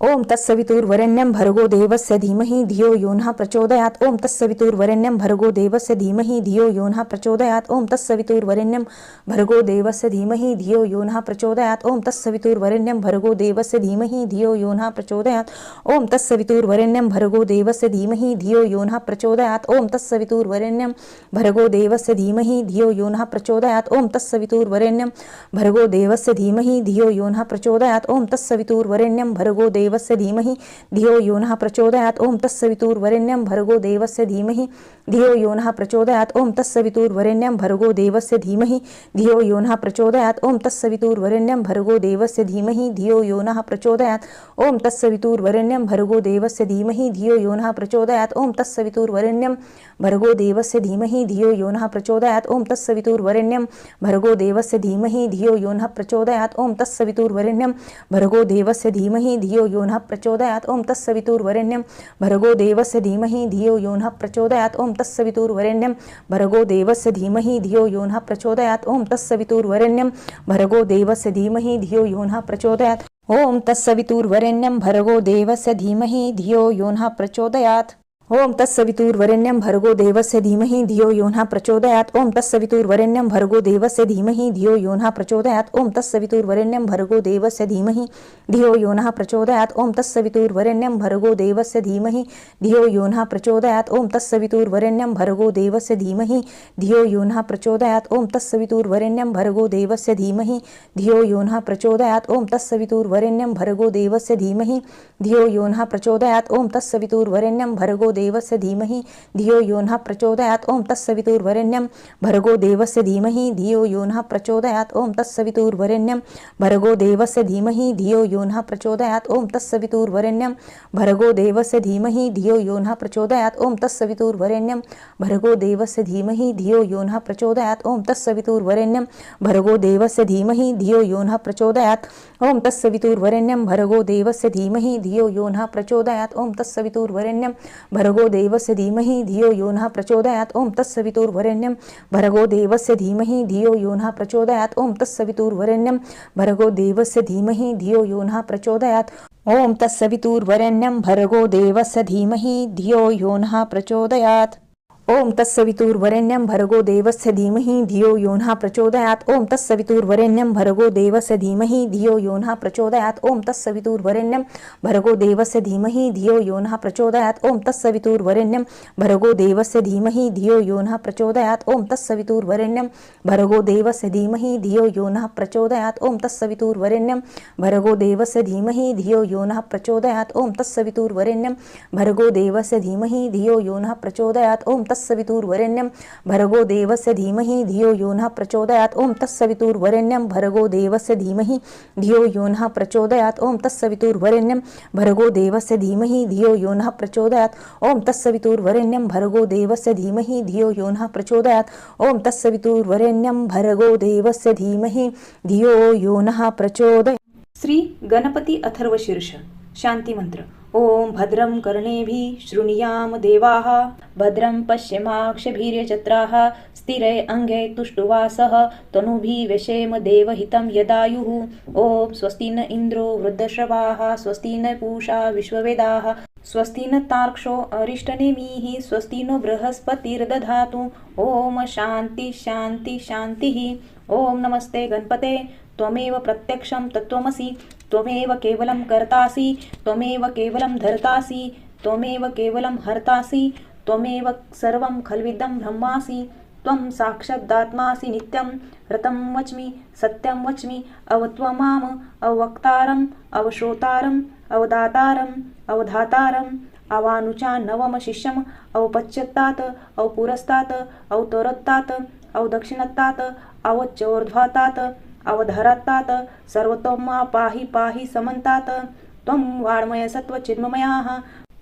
ओम तत्सवितुर्वरेण्यं भर्गो देवस्य धीमहि धियो यो नः प्रचोदयात् ओम तत्सवितुर्वरेण्यं भर्गो देवस्य धीमहि धियो यो नः प्रचोदयात् ओम तत्सवितुर्वरेण्यं भर्गो देवस्य धीमहि धियो यो नः प्रचोदयात् ओम तत्सवितुर्वरेण्यं भर्गो देवस्य धीमहि धियो यो नः प्रचोदयात् ओम तत्सवितुर्वरेण्यं भर्गो देवस्य धीमहि धियो यो नः प्रचोदयात् ओम तत्सवितुर्वरेण्यं भर्गो देवस्य धीमहि धियो यो नः प्रचोदयात् ओम तत्सवितुर्वरेण्यं भर्गो देवस्य धीमहि धियो यो नः प्रचोदयात् ओम तत्सवितुर्वरेण्यं भर्गो देवस्य धीमहि धियो यो नः प्रचोदयात् ओम तत्सवितुर्वरेण्यं भर्गो देवस्य धीमहि धियो यो नः प्रचोदयात् ओम तत्सवितुर्वरेण्यं भर्गो देवस्य धीमहि धियो यो नः प्रचोदयात् ओम तत्सवितुर्वरेण्यं भर्गो देवस्य धीमहि धियो यो नः प्रचोदयात् ओम तत्सवितुर्वरेण्यं भर्गो देवस्य धीमहि धियो यो नः प्रचोदयात् ओम तत्सवितुर्वरेण्यं भर्गो देवस्य धीमहि धियो यो नः प्रचोदयात् ओम तत्सवितुर्वरेण्यं भर्गो देवस्य धीमहि धियो यो नः प्रचोदयात् ओम तत्सवितुर्वरेण्यं भर्गो देवस्य धीमहि धियो यो नः प्रचोदयात् ओम तत्सवितुर्वरेण्यं भर्गो देवस्य धीमहि धियो यो नः प्रचोदयात् ओम तत्सवितुर्वरेण्यं भर्गो देवस्य धीमहि धियो यो नः प्रचोदयात् ओम तत्सवितुर्वरेण्यं भर्गो देवस्य धीमहि धियो यो नः प्रचोदयात् ओम तत्सवितुर्वरेण्यं भर्गो देवस्य धीमहि धियो यो नः प्रचोदयात् ओम तत्सवितुर्वरेण्यं भर्गो देवस्य धीमहि धियो यो नः प्रचोदयात् ओम तत्सवितुर्वरेण्यं भर्गो देवस्य धीमहि धियो यो नः प्रचोदयात् ओम तत्सवितुर्वरेण्यं भर्गो देवस्य धीमहि धियो यो नः प्रचोदयात् ओम तत्सवितुर्वरेण्यं भर्गो देवस्य धीमहि धियो यो नः प्रचोदयात् ओम तत्सवितुर्वरेण्यं भर्गो देवस्य धीमहि धियो यो नः प्रचोदयात् ओम तत्सवितुर्वरेण्यं भर्गो देवस्य धीमहि धियो यो नः प्रचोदयात् ओम तत्सवितुर्वरेण्यं भर्गो देवस्य धीमहि धियो यो नः प्रचोदयात् ओम तत्सवितुर्वरेण्यं भर्गो देवस्य धीमहि धियो यो नः प्रचोदयात् ओम तत्सवितुर्वरेण्यं भर्गो देवस्य धीमहि धियो यो नः प्रचोदयात् ओम तत्सवितुर्वरेण्यं भर्गो देवस्य धीमहि धियो यो नः प्रचोदयात् ओम तत्सवितुर्वरेण्यं भर्गो देवस्य धीमहि धियो यो नः प्रचोदयात् ओम तत्सवितुर्वरेण्यं भर्गो देवस्य धीमहि धियो यो नः प्रचोदयात् ओम तत्सवितुर्वरेण्यं भर्गो देवस्य धीमहि धियो यो नः प्रचोदयात् ओम तत्सवितुर्वरेण्यं भर्गो देवस्य धीमहि धियो यो नः प्रचोदयात् ओम तत्सवितुर्वरेण्यं भर्गो देवस्य धीमहि धियो यो नः प्रचोदयात् ओम तत्सवितुर्वरेण्यं भर्गो देवस्य धीमहि धियो यो नः प्रचोदयात् ओम तत्सवितुर्वरेण्यं भर्गो देवस्य धीमहि धियो यो नः प्रचोदयात् ओम तत्सवितुर्वरेण्यं भर्गो देवस्य धीमहि धियो यो नः प्रचोदयात् ओम तत्सवितुर्वरेण्यं भर्गो देवस्य धीमहि धियो यो नः प्रचोदयात् ओम तत्सवितुर्वरेण्यं भर्गो देवस्य धीमहि धियो यो नः प्रचोदयात् ओम तत्सवितुर्वरेण्यं भर्गो देवस्य धीमहि धियो यो नः प्रचोदयात् ओम तत्सवितुर्वरेण्यं भर्गो देवस्य धीमहि धियो यो नः प्रचोदयात् ओम तत्सवितुर्वरेण्यं भर्गो देवस्य धीमहि धियो यो नः प्रचोदयात् ओम तत्सवितुर्वरेण्यं भर्गो देवस्य धीमहि धियो यो नः प्रचोदयात् ओम तत्सवितुर्वरेण्यं भर्गो देवस्य धीमहि धियो यो नः प्रचोदयात् ओम तत्सवितुर्वरेण्यं भर्गो देवस्य धीमहि धियो यो नः प्रचोदयात् ओम तत्सवितुर्वरेण्यं भर्गो देवस्य धीमहि धियो यो नः प्रचोदयात् ओम तत्सवितुर्वरेण्यं भर्गो देवस्य धीमहि धियो यो नः प्रचोदयात् ओम तत्सवितुर्वरेण्यं भर्गो देवस्य धीमहि धियो यो नः प्रचोदयात् ओम तत्सवितुर्वरेण्यं भर्गो देवस्य धीमहि धियो यो नः प्रचोदयात्। श्री गणपती अथर्वशीर्ष शांती मंत्र। ओम भद्रं कर्णेभिः शृणुयाम देवाः भद्रं पश्येमाक्षभिर्यजत्राः स्थिरै अंगै तुष्टुवासः तनूभिः व्यशेम देवहितं यदायुः। ओम स्वस्ति न इन्द्रो वृद्धश्रवाः स्वस्ति न पूषा विश्ववेदाः स्वस्ति न तार्क्ष्यो अरिष्टनेमिः स्वस्ति नो बृहस्पतिर्दधातु। ओम शांति शांति शांतिः। ओम नमस्ते गणपते त्वमेव प्रत्यक्षं तत्त्वमसि त्वमेव केवलं कर्तासि त्वमेव केवलं धर्तासि त्वमेव केवलं हर्तासि त्वमेव सर्वं खल्विदं ब्रह्मासि त्वं साक्षादात्मासि नित्यं ऋतं वच्मि सत्यं वच्मि अवत्वमाम अवक्तारम् अवश्रोतारम् अवदातारम् अवधातारम् अवानुचा नवम शिष्यम् अवपश्चात्तात् अवपुरस्तात् अवतरोत्तात् अवदक्षिणत्तात् अवचोर्ध्वातात् अवधरत्तात् सर्वतोमा पाहि पाहि समन्तात्। त्वं वाङ्मय सत्त्वचिन्मयाः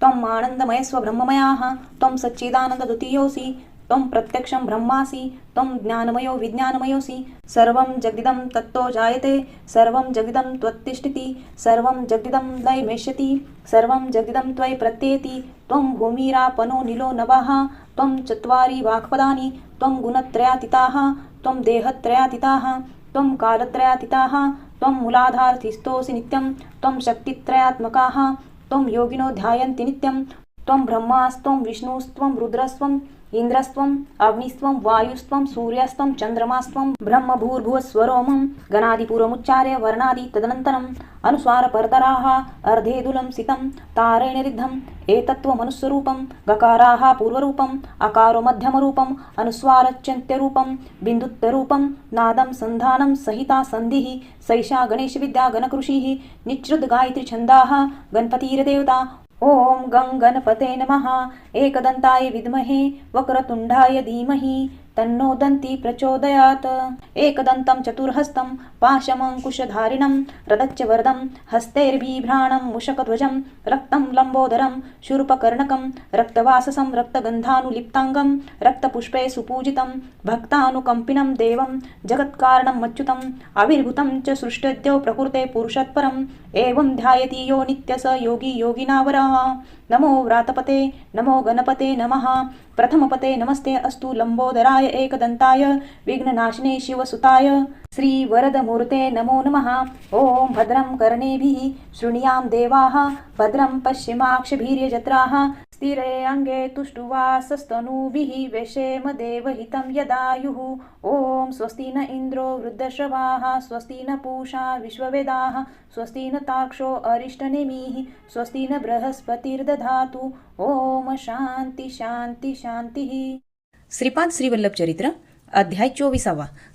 त्वम् आनन्दमय स्वब्रह्ममयाः त्वं सच्चिदानन्दद्वितीयोऽसि त्वं प्रत्यक्षं ब्रह्मासि त्वं ज्ञानमयो विज्ञानमयोऽसि। सर्वं जगदिदं तत्तो जायते सर्वं जगदिदं त्वत्तिष्ठति सर्वं जगदिदं लयमेष्यति सर्वं जगदिदं त्वयि प्रत्येति। त्वं भूमिरापनो नीलो नभः त्वं चत्वारि वाक्पदानि त्वं गुणत्रयातीताः त्वं देहत्रयातीताः त्वं कालत्रयातीताः त्वं मूलाधारस्थितोऽसि नित्यं त्वं शक्तित्रयात्मकाः त्वं योगिनो ध्यायन्ति नित्यं त्वं ब्रह्मास्त्वं विष्णुस्त्वं रुद्रस्त्वं इन्द्रस्त्वं अग्निस्त्वं वायुस्त्वं सूर्यस्त्वं चन्द्रमास्त्वं ब्रह्म भूर्भुवस्वरोमं गणादिपूर्वमुच्चार्य वर्णादि तदनन्तरम् अनुस्वारपरतराः अर्धेदुलं सितं तारेणिरिद्धम् एतत्त्वमनुस्वरूपं गकाराः पूर्वरूपम् अकारो मध्यमरूपम् अनुस्वारच्यन्त्यरूपं बिन्दुत्तरूपं नादं सन्धानं सहिता सन्धिः सैषा गणेशविद्या गणकृषिः निच्छ्रुतगायत्रीछन्दाः गणपतिर्देवता ॐ गं गणपते नमः एकदन्ताय विद्महे वक्रतुण्डाय धीमहि तन्नो दन्ती प्रचोदयात् एकदन्तं चतुर्हस्तं पाशमङ्कुशधारिणं रदच्च वरदं हस्तैर्बिभ्राणं मुषकध्वजं रक्तं लम्बोदरं शूर्पकर्णकं रक्तवाससं रक्तगन्धानुलिप्ताङ्गं रक्तपुष्पे सुपूजितं भक्तानुकम्पिनं देवं जगत्कारणं मच्युतम् आविर्भूतं च सृष्टद्यो प्रकृते पुरुषत्परम् एवं ध्यायति यो नित्य स योगी योगिनावरः नमो व्रातपते नमो गणपते नमः प्रथमपते नमस्ते अस्तु लंबोदराय एकदन्ताय विघ्ननाशिने शिवसुताय श्रीवरदमूर्ते नमो नमः ॐ भद्रं कर्णेभिः शृणुयां देवाः भद्रं पश्चिमाक्षभिर्यजत्राः स्थिरे अङ्गे तुष्टुवासस्तनूभिः वेशेम देवहितं यदायुः ॐ स्वस्ति न इन्द्रो वृद्धश्रवाः स्वस्ति न पूषा विश्ववेदाः स्वस्ति न तार्क्ष्यो अरिष्टनेमिः स्वस्ति न बृहस्पतिर्दधातु ॐ शांती शांती शांती। श्रीपाद श्रीवल्लभ चरित्र अध्याय 24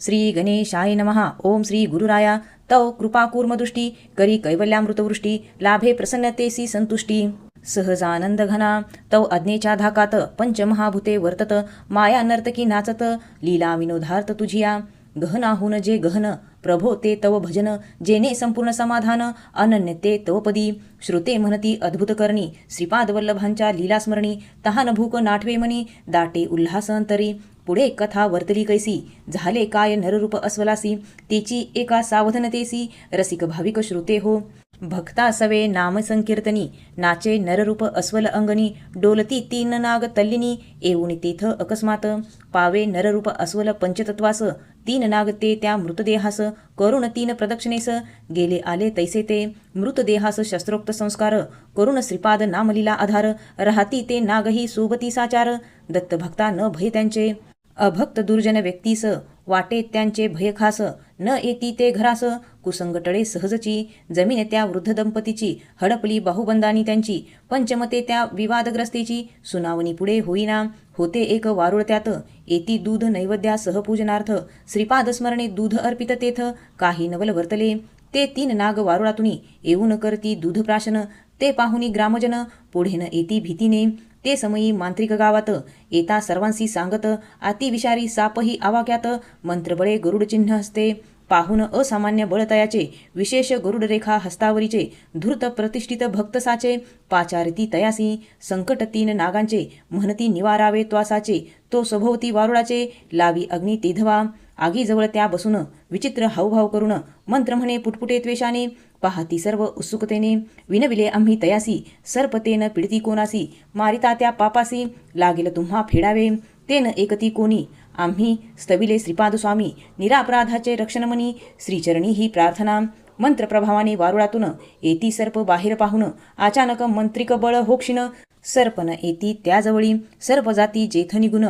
श्री गणेशाय नमः ओम श्री गुरुराया तव कृपा कूर्मदृष्टी करी कैवल्यामृतवृष्टी लाभे प्रसन्नतेसी संतुष्टी सहजानंद घना तव अज्ञेच्या धाकात पंचमहाभूते वर्तत माया नर्तकी नाचत लीला विनोदार्थ तुझिया गहनाहून जे गहन प्रभो ते तव भजन जेने संपूर्ण समाधान अनन्य ते तव पदी श्रुते म्हणती अद्भुत करणी श्रीपाद वल्लभांच्या लीलास्मरणी तहान भूक नाठवे मनी दाटे उल्हासांतरी पुढे कथा वर्तली कैसी झाले काय नररूप अस्वलासी तेची एका सावधनतेसी रसिक भाविक श्रुते हो भक्ता सवे नाम संकीर्तनी नाचे नररूप अस्वल अंगणी डोलती तीन नाग तल्लिनी येऊन तेथ अकस्मात पावे नररूप अस्वल पंचतत्वास तीन नाग ते त्या मृतदेहास करुण तीन प्रदक्षिणेस गेले आले तैसे ते मृतदेहास शस्त्रोक्त संस्कार करुण श्रीपाद नामलीला आधार राहती ते नागही सोबती साचार दत्त भक्ता न भय त्यांचे अभक्त दुर्जन व्यक्तीस वाटे त्यांचे भय खास न येती ते घरास कुसंगटळे सहजची जमीन त्या वृद्ध दंपतीची हडपली बाहुबंदानी त्यांची पंचमते त्या विवादग्रस्तेची सुनावणी पुढे होईना होते एक वारुळ त्यात येती दूध नैवेद्या सहपूजनार्थ श्रीपाद स्मरणे दूध अर्पित तेथ काही नवल वर्तले ते तीन नाग वारुळातुनी येऊन करती दूध प्राशन ते पाहुनी ग्रामजन पुढे न येती भीतीने ते समयी मांत्रिक गावात येता सर्वांशी सांगत अतिविषारी सापही आवाक्यात मंत्रबळे गरुड चिन्ह हस्ते पाहून असामान्य बळतयाचे विशेष गरुड रेखा हस्तावरीचे धूर्त प्रतिष्ठित भक्तसाचे पाचारती तयासी संकट तीन नागांचे म्हणती निवारावे त्वासाचे तो सभोवती वारुळाचे लावी अग्नी तेधवा आगीजवळ त्या बसून विचित्र हावभाव करून मंत्र म्हणे पुटपुटे त्वेषाने पाहती सर्व उत्सुकतेने विनविले आम्ही तयासी सर्पतेन पीडिती कोणासी मारिता त्या पापासी लागेल तुम्हा फेडावे तेन एकती कोणी आम्ही स्तविले श्रीपाद स्वामी निरापराधाचे रक्षणमणी श्रीचरणी ही प्रार्थना मंत्रप्रभावाने वारुळातून येती सर्प बाहेर पाहून अचानक मंत्रिक बळ होक्षिण सर्पन येती त्याजवळी सर्प जाती जेथ निगुण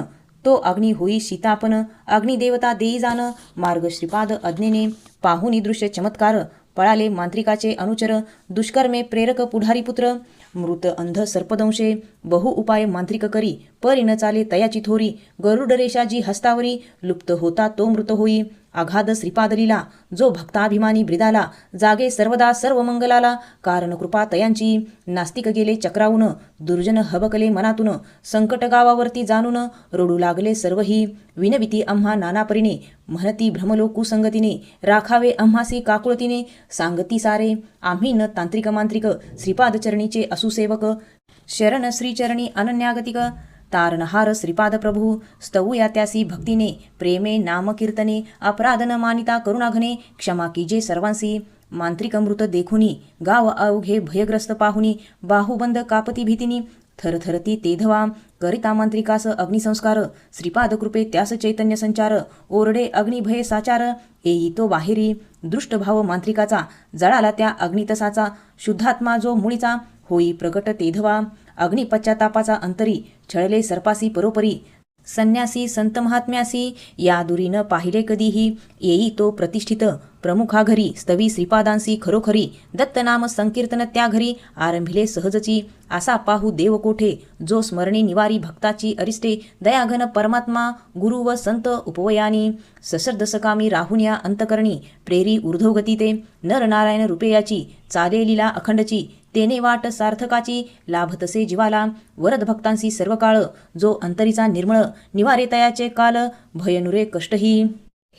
तो अग्नी होई शीतापन अग्निदेवता देई जाण मार्ग श्रीपाद अज्ञेने पाहुनी दृश्य चमत्कार पळाले मांत्रिकाचे अनुचर दुष्कर्मे प्रेरक पुढारी पुत्र मृत अंध सर्पदंशे बहु उपाय मांत्रिक करी परी न चाले तयाची थोरी गरुड रेषा जी हस्तावरी लुप्त होता तो मृत होई आघाद श्रीपादलीला जो भक्ताभिमानी ब्रिदाला जागे सर्वदा सर्व मंगलाला कारण कृपा तयांची नास्तिक गेले चक्रावून दुर्जन हबकले मनातून संकट गावावरती जाणून रडू लागले सर्वही विनविती आम्हा नानापरीने म्हणती भ्रमलो कुसंगतीने राखावे आम्हासी काकुळतीने सांगती सारे आम्ही न तांत्रिक मांत्रिक श्रीपादचरणीचे असुसेवक शरण श्रीचरणी अनन्यागतिक तारणहार श्रीपाद प्रभू स्तवूया त्यासी भक्तीने प्रेमे नाम कीर्तने अपराध न मानिता करुणाघने क्षमा कीजे सर्वांसी मांत्रिक मृत देखुनी गाव अवघे भयग्रस्त पाहुनी बाहुबंद कापती भीतीनी थरथरती तेधवा करिता मांत्रिकास अग्निसंस्कार श्रीपाद कृपे त्यास चैतन्य संचार ओरडे अग्निभय साचार येई तो बाहेरी दृष्ट भाव मांत्रिकाचा जळाला त्या अग्नितसाचा शुद्धात्मा जो मुळीचा होई प्रगट तेधवा अग्निपश्चातापाचा अंतरी छळले सर्पासी परोपरी संन्यासी संत महात्म्यासी या दुरीनं पाहिले कधीही येई तो प्रतिष्ठित प्रमुखा घरी स्तवी श्रीपादांसी खरोखरी दत्तनाम संकीर्तन त्या घरी आरंभिले सहजची असा पाहू देव कोठे जो स्मरणी निवारी भक्ताची अरिष्टे दयाघन परमात्मा गुरु व संत उपवयानी सशर्द सकामी राहुन या अंतकरणी प्रेरी ऊर्ध्वगती ते नरनारायण रूपे याची चाले लीला अखंडची तेने वाट सार्थकाची लाभतसे जीवाला वरद भक्तांसी सर्व काळ जो अंतरीचा निर्मळ निवारे तयाचे काल भयनुरे कष्टही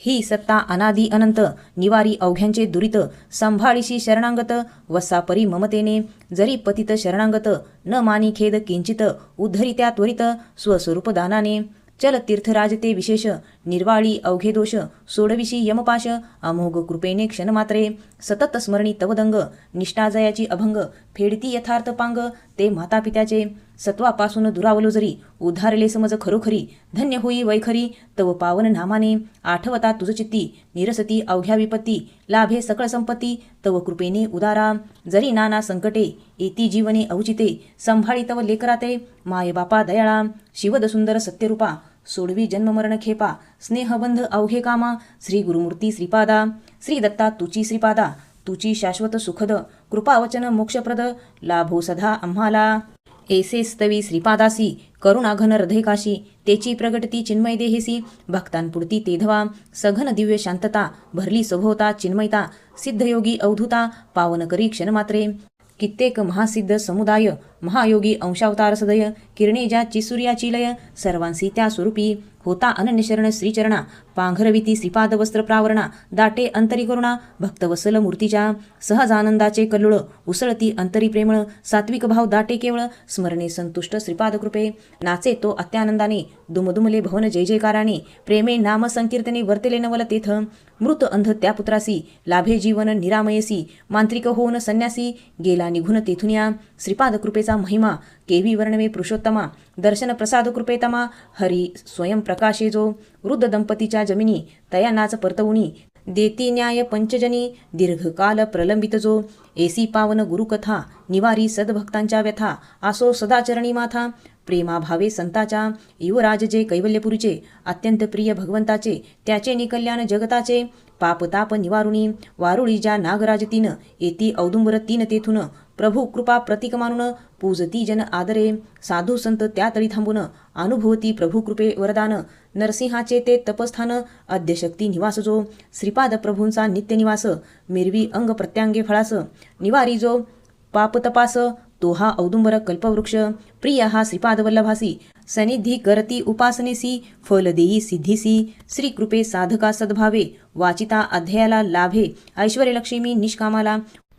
ही सत्ता अनादि अनंत निवारी अवघ्यांचे दुरित संभाळीशी शरणांगत वसापरी ममतेने जरी पतित शरणांगत न मानी खेद किंचित उद्धरी त्या त्वरित स्वस्वरूप दानाने चल तीर्थराज ते विशेष निर्वाळी अवघे दोष सोडविशी यमपाश अमोघ कृपेने क्षणमात्रे सतत स्मरणी तवदंग निष्ठाजयाची अभंग फेडती यथार्थ पांग ते मातापित्याचे सत्वापासून दुरावलो जरी उद्धारले समज खरोखरी धन्य होई वैखरी तव पावन नामाने आठवता तुझ चित्ती निरसती अवघ्या विपत्ती लाभे सकळ संपत्ती तव कृपेने उदारा जरी नाना संकटे येती जीवने अवचिते संभाळी तव लेकराते माय बापा दयाळा शिवद सुंदर सत्यरूपा सोडवी जन्ममरण खेपा स्नेहबंध अवघे कामा श्री गुरुमूर्ती श्रीपादा श्री दत्ता तुची श्रीपादा तुची शाश्वत सुखद कृपावचन मोक्षप्रद लाभो सदा आम्हाला ऐसे स्तवी श्रीपादासी करुणाघन हृदयकाशी तेची प्रगटती चिन्मय देहेसी भक्तांपुरती तेधवा सघन दिव्य शांतता भरली सभोवता चिन्मयता सिद्धयोगी अवधूता पावन करी क्षणमात्रे कित्येक महासिद्ध समुदाय महायोगी अंशावतार सदय किरणे ज्या चिसूर्याची लय सर्वांसी त्या स्वरूपी होता अनन्यशरण श्रीचरणा पांघरविती श्रीपाद वस्त्र प्रावरणा दाटे अंतरी करुणा भक्तवसल मूर्तीच्या सहजानंदाचे कल्लोळ उसळती अंतरी प्रेमळ सात्विक भाव दाटे केवळ स्मरणे संतुष्ट श्रीपाद कृपे नाचे तो अत्यानंदाने दुमदुमले भवन जय जयकाराने प्रेमे नाम संकीर्तने वर्तेले नवल तेथ मृत अंध त्या पुत्रासी लाभे जीवन निरामयसी मांत्रिक होऊन संन्यासी गेला निघून तेथून या श्रीपाद कृपेचा महिमा केवी वर्णवे पुरुषोत्तमा दर्शन प्रसाद कृपेतमा हरी स्वयं प्रकाशे जो वृद्ध दंपतीच्या जमिनी तया नाच परतवुनी देती न्याय पंचजनी दीर्घकाल प्रलंबित जो एसी पावन गुरुकथा निवारी सद्भक्तांच्या व्यथा आसो सदाचरणी माथा प्रेमाभावे संताच्या युवराज जे कैवल्यपुरीचे अत्यंत प्रिय भगवंताचे त्याचे निकल्याण जगताचे पापताप निवारुणी वारुळी ज्या नागराज तीन येती औदुंबर तीन तेथून प्रभू कृपा प्रतीक मानून पूजती जन आदरे साधू संत त्या तळी थांबून अनुभवती प्रभू कृपे वरदान नरसिंहाचे ते तपस्थान अद्यशक्ती निवास जो श्रीपाद प्रभूंचा नित्य निवास मिरवी अंग प्रत्यांगे फळास निवारी जो पापतपास तो हा औदुंबर कल्पवृक्ष प्रिय हा श्रीपाद वल्लभासी सनिधी करती उपासनेसी फल देई सिद्धीसी श्री कृपे साधका सद्भावे वाचिता अध्ययाला लाभे ऐश्वर्यलक्ष्मी निष्कामाला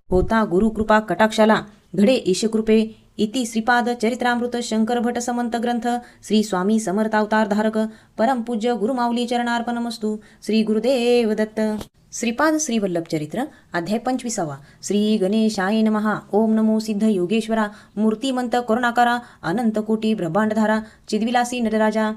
होता गुरुकृपा कटाक्षाला घडे ईशकृपे इति श्रीपाद चरित्रामृत शंकर भट समंत ग्रंथ श्री स्वामी समर्थावतार धारक परमपूज्य गुरुमाऊली चरणार्पणमस्तु श्री गुरुदेव दत्त श्रीपाद श्री वल्लभ चरित्र अध्याय 25 श्री गणेशाय नमः ओम नमो सिद्ध योगेश्वरा मूर्तिमंत करुणाकारा अनंत कोटी ब्रह्मांडधारा चिद्विलासी नटराजा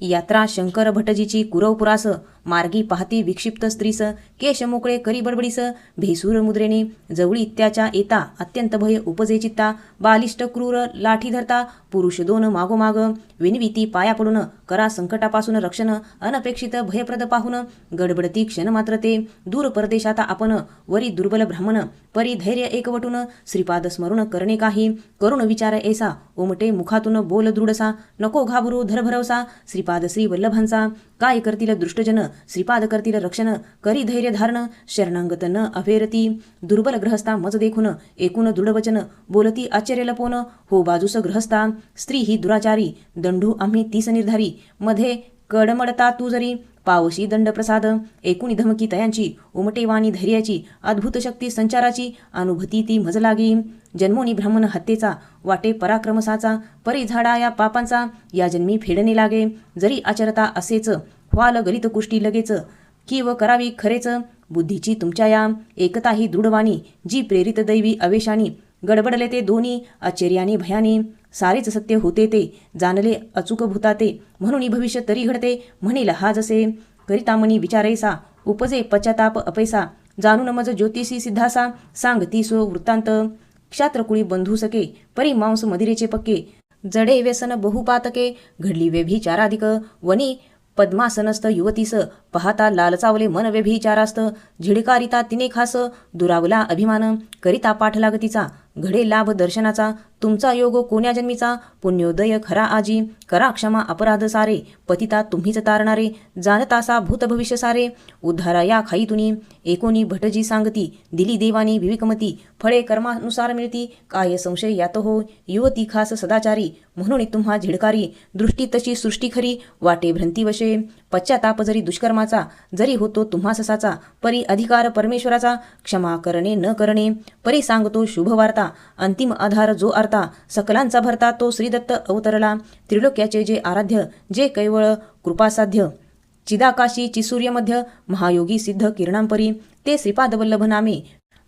यात्रा शंकर भटजीची कुरवपुरास मार्गी पाहती विक्षिप्त स्त्रीस केश मोकळे करी बडबडीस भेसूर मुद्रेने जवळी त्याच्या येता अत्यंत भय उपजे चित्ता बालिष्ट क्रूर लाठी धरता पुरुष दोन मागोमाग विनविती पाया पडून करा संकटापासून रक्षण अनपेक्षित भयप्रद पाहून गडबडती क्षण मात्र ते दूर परदेशात आपण वरी दुर्बल ब्राह्मण परी धैर्य एकवटून श्रीपाद स्मरण करणे काही करुण विचार ऐसा उमटे मुखातून बोल दृढसा नको घाबरू धर भरवसा श्रीपाद श्री वल्लभांचा काय करतील दुष्टजन श्रीपाद करतील रक्षण करी धैर्य धारण शरणांगत न अभेरती दुर्बल ग्रहस्था मज देखून एकूण दृढवचन बोलती आश्चर्य लपोन हो बाजूस ग्रहस्था स्त्री ही दुराचारी दंडू आम्ही तीस निर्धारी मध्ये कडमडता तू जरी पावशी दंड प्रसाद एकूणी धमकी तयांची उमटे वाणी धैर्याची अद्भुत शक्ती संचाराची अनुभूती ती मज लागी जन्मोनी ब्राह्मण हत्येचा वाटे पराक्रमसाचा परी झाडा या पापांचा या जन्मी फेडणे लागे जरी आचरता असेच व्हाल गलित कुष्टी लगेच की व करावी खरेच बुद्धीची तुमच्या या एकता ही दृढवाणी जी प्रेरित दैवी अवेशानी गडबडले ते दोन्ही आश्चर्याने भयाने सारेच सत्य होते ते जाणले अचूक भूताते म्हणून भविष्य तरी घडते म्हणेल हा जसे करिता मनी विचारैसा उपजे पश्चाताप अपैसा जाणून मज ज्योतिषी सिद्धासा सांगती सो वृत्तांत क्षात्रकुळी बंधू सके परी मांस मदिरेचे पक्के जडे व्यसन बहुपातके घडली व्यभिचाराधिक वनी पद्मासनस्थ युवतीस पाहता लालचावले मन व्यभिचारास्त झिडकारिता तिने खास दुरावला अभिमान करिता पाठ लागतीचा घडे लाभ दर्शनाचा तुमचा योग कोण्या जन्मीचा पुण्योदय खरा आजी करा क्षमा अपराध सारे पतिता तुम्हीच तारणारे जाणतासा भूत भविष्य सारे उद्धारा या खाईतुनी एकोणी भटजी सांगती दिली देवानी विवेकमती फळे कर्मानुसार मिळती काय संशय यात हो युवती खास सदाचारी म्हणून तुम्हा झिडकारी दृष्टी तशी सृष्टी खरी वाटे भ्रंती वशे पश्चाताप जरी दुष्कर्माचा जरी होतो तुम्हा ससाचा परी अधिकार परमेश्वराचा क्षमा करणे न करणे परी सांगतो शुभ वार्ता अंतिम आधार जो अर्था सकलांचा भरता तो श्रीदत्त अवतरला त्रिलोक्याचे जे आराध्य जे कैवळ कृपासाध्य चिदाकाशी चिसूर्यमध्य महायोगी सिद्ध किरणांपरी ते श्रीपादवल्लभ नामे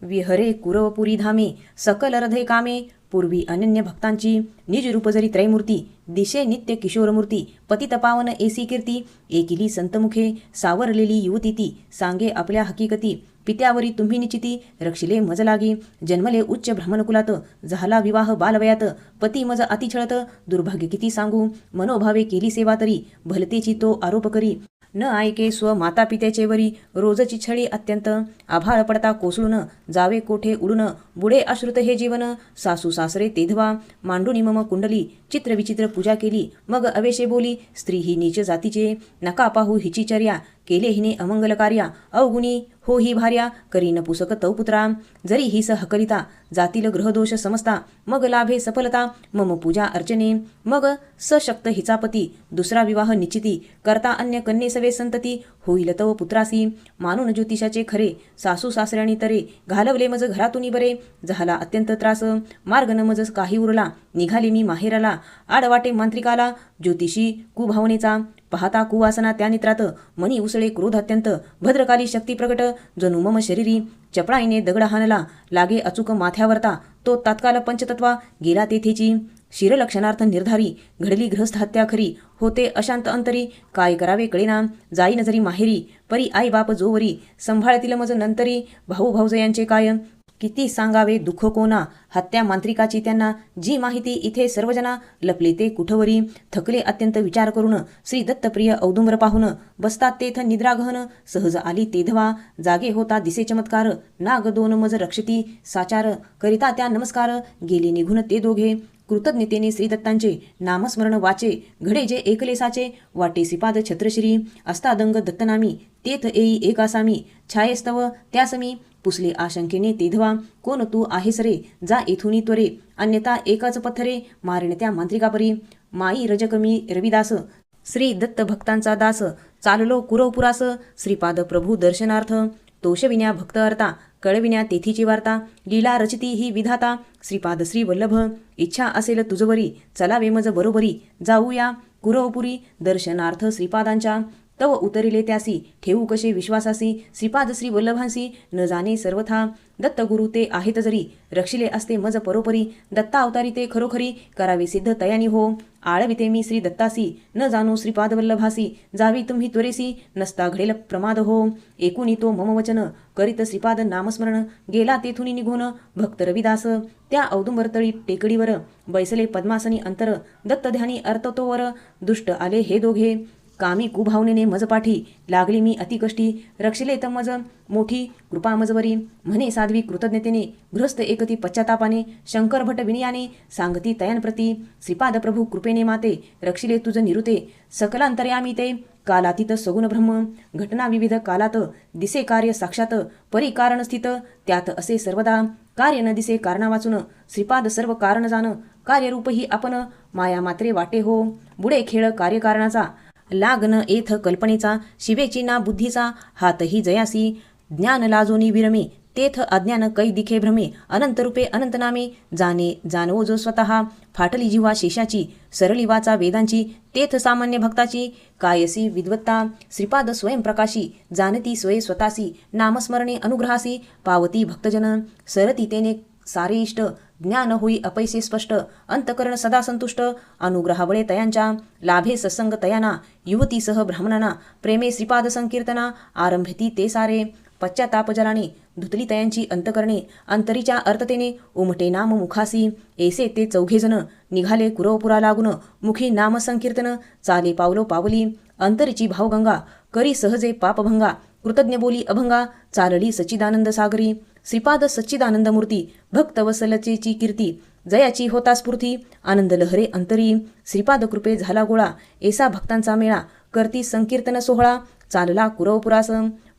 विहरे कुरवपुरी धामे सकल हृदय कामे पूर्वी अनन्य भक्तांची निज रूप जरी त्रैमूर्ती दिशे नित्य किशोरमूर्ती पतित पावन एसी कीर्ती एकिली संतमुखे सावरलेली युवती ती सांगे आपल्या हकीकती पित्यावरी तुम्ही निचिती रक्षिले मज लागी जन्मले उच्च ब्राह्मणकुलात झाला विवाह बालवयात पती मज अतिछळत दुर्भाग्य किती सांगू मनोभावे केली सेवा तरी भलतेची तो आरोप करी न ऐके स्व माता पित्याचे वरी रोजची छळी अत्यंत आभाळ पडता कोसळून जावे कोठे उडून बुडे अश्रुत हे जीवन सासू सासरे तेधवा मांडुनी मम कुंडली चित्रविचित्र पूजा केली मग अवेशे बोली स्त्री ही नीच जातीचे नका पाहू हिची चर्या केले हिने अमंगल कार्या अवगुणी हो ही भार्या करी न पुसक तौ पुत्रा जरी ही हकलिता जातील ग्रहदोष समजता मग लाभे सफलता मम पूजा अर्चने मग सशक्त हिचा पती दुसरा विवाह निश्चिती करता अन्य कन्ये सवे संतती होईल तव पुत्रासी मानून ज्योतिषाचे खरे सासू सासऱ्यानी तरे घालवले मज घरातून बरे झाला अत्यंत त्रास मार्ग न मज काही उरला निघाले मी माहेराला आडवाटे मांत्रिकाला ज्योतिषी कुभावनेचा पाहता कुवासना त्या नेत्रात मनी उसळे क्रोध अत्यंत भद्रकाली शक्ती प्रकट जणू मम शरीरी चपळाईने दगड हाणला लागे अचूक माथ्यावरता तो तात्काळ पंचतत्वा गेला तेथेची शिरलक्षणार्थ निर्धारी घडली गृहस्थ हत्या खरी होते अशांत अंतरी काय करावे कळेना जाईन जरी माहेरी परी आई बाप जोवरी संभाळतील मज नंतरी भाऊ भाऊजयांचे काय किती सांगावे दुःख कोणा हत्या मांत्रिकाची त्यांना जी माहिती इथे सर्वजना लपले ते कुठवरी थकले अत्यंत विचार करून श्री दत्तप्रिय औदुंबर पाहून बसतात तेथ निद्रागहन सहज आली तेधवा जागे होता दिसे चमत्कार नाग दोन मज रक्षती साचार करिता त्या नमस्कार गेले निघून ते दोघे कृतज्ञतेने श्रीदत्तांचे नामस्मरण वाचे घडे जे एकलेसाचे वाटे श्रीपाद छत्रश्री अस्तादंग दत्तनामी तेथ येई एक आसामी छायेस्तव त्यासमी पुसले आशंकेने तेधवा कोण तू आहेस रे जा येथुनी त्वरे अन्यथा एकच पत्थरे मारेण त्या मांत्रिकापरी माई रजकमी रविदास श्री दत्त भक्तांचा दास चाललो कुरवपुरास श्रीपाद प्रभू दर्शनार्थ तोषविण्या भक्त अर्ता कळविण्या तेथीची वार्ता लीला रचिती ही विधाता श्रीपाद श्री वल्लभ इच्छा असेल तुझवरी चलावे मज बरोबरी जाऊया कुरवपुरी दर्शनार्थ श्रीपादांच्या तव उतरिले त्यासी ठेवू कसे विश्वासासी श्रीपाद श्री वल्लभांसी न जाणे सर्वथा दत्तगुरु ते आहेत जरी रक्षिले असते मज परोपरी दत्ता अवतारी ते खरोखरी करावे सिद्ध तयानी हो आळविते मी श्री दत्तासी न जाणू श्रीपाद वल्लभासी जावी तुम्ही त्वरेसी नसता घडेल प्रमाद हो एकूणी तो मम वचन करीत श्रीपाद नामस्मरण गेला तेथुनी निघून भक्त रविदास त्या औदुंबरतळी टेकडीवर बैसले पद्मासनी अंतर दत्तध्यानी अर्थतोवर दुष्ट आले हे दोघे कामी कुभावनेने मज पाठी लागली मी अतिकष्टी रक्षिले त मज मोठी कृपा मजवरी म्हणे साध्वी कृतज्ञतेने गृहस्थ एकती पश्चातापाने शंकर भट विनयाने सांगती तयांप्रती श्रीपाद प्रभू कृपेने माते रक्षिले तुझ निरुते सकलांतर्यामी ते कालातीत सगुण ब्रह्म घटना विविध कालात दिसे कार्य साक्षात परी कारण स्थित त्यात असे सर्वदा कार्य न दिसे कारणा वाचून श्रीपाद सर्व कारण जाण कार्यरूप ही आपण माया मात्रे वाटे हो बुडे खेळ कार्यकारणाचा लागन एथ कल्पनेचा शिवेची ना बुद्धीचा हातही जयासी ज्ञान लाजोनी विरमे तेथ अज्ञान कै दिखे भ्रमे अनंत रूपे अनंत नामे जाणे जाणवो जो स्वतः फाटली जिव्हा शेषाची सरली वाचा वेदांची तेथ सामान्य भक्ताची कायसी विद्वत्ता श्रीपाद स्वयंप्रकाशी जाणती स्वये स्वतासी नामस्मरणे अनुग्रहासी पावती भक्तजन सरती तेने सारे इष्ट ज्ञान होई अपैसे स्पष्ट अंतकरण सदा संतुष्ट अनुग्रहावळे तयांच्या लाभे सत्संग तयाना युवतीसह ब्राह्मणांना प्रेमे श्रीपाद संकीर्तना आरंभती ते सारे पश्चाताप जलाने धुतली तयांची अंतकरणे अंतरीच्या अर्थतेने उमटे नाम मुखासी ऐसे ते चौघेजण निघाले कुरवपुरा लागून मुखी नाम संकीर्तन चाले पावलो पावली अंतरीची भावगंगा करी सहजे पापभंगा कृतज्ञ बोली अभंगा चालली सच्चिदानंद सागरी श्रीपाद सच्चिदानंद मूर्ती भक्त वसलचेची कीर्ती जयाची होता स्फूर्ती आनंद लहरे अंतरी श्रीपाद कृपे झाला गोळा ऐसा भक्तांचा मेळा करती संकीर्तन सोहळा चालला कुरवपुरास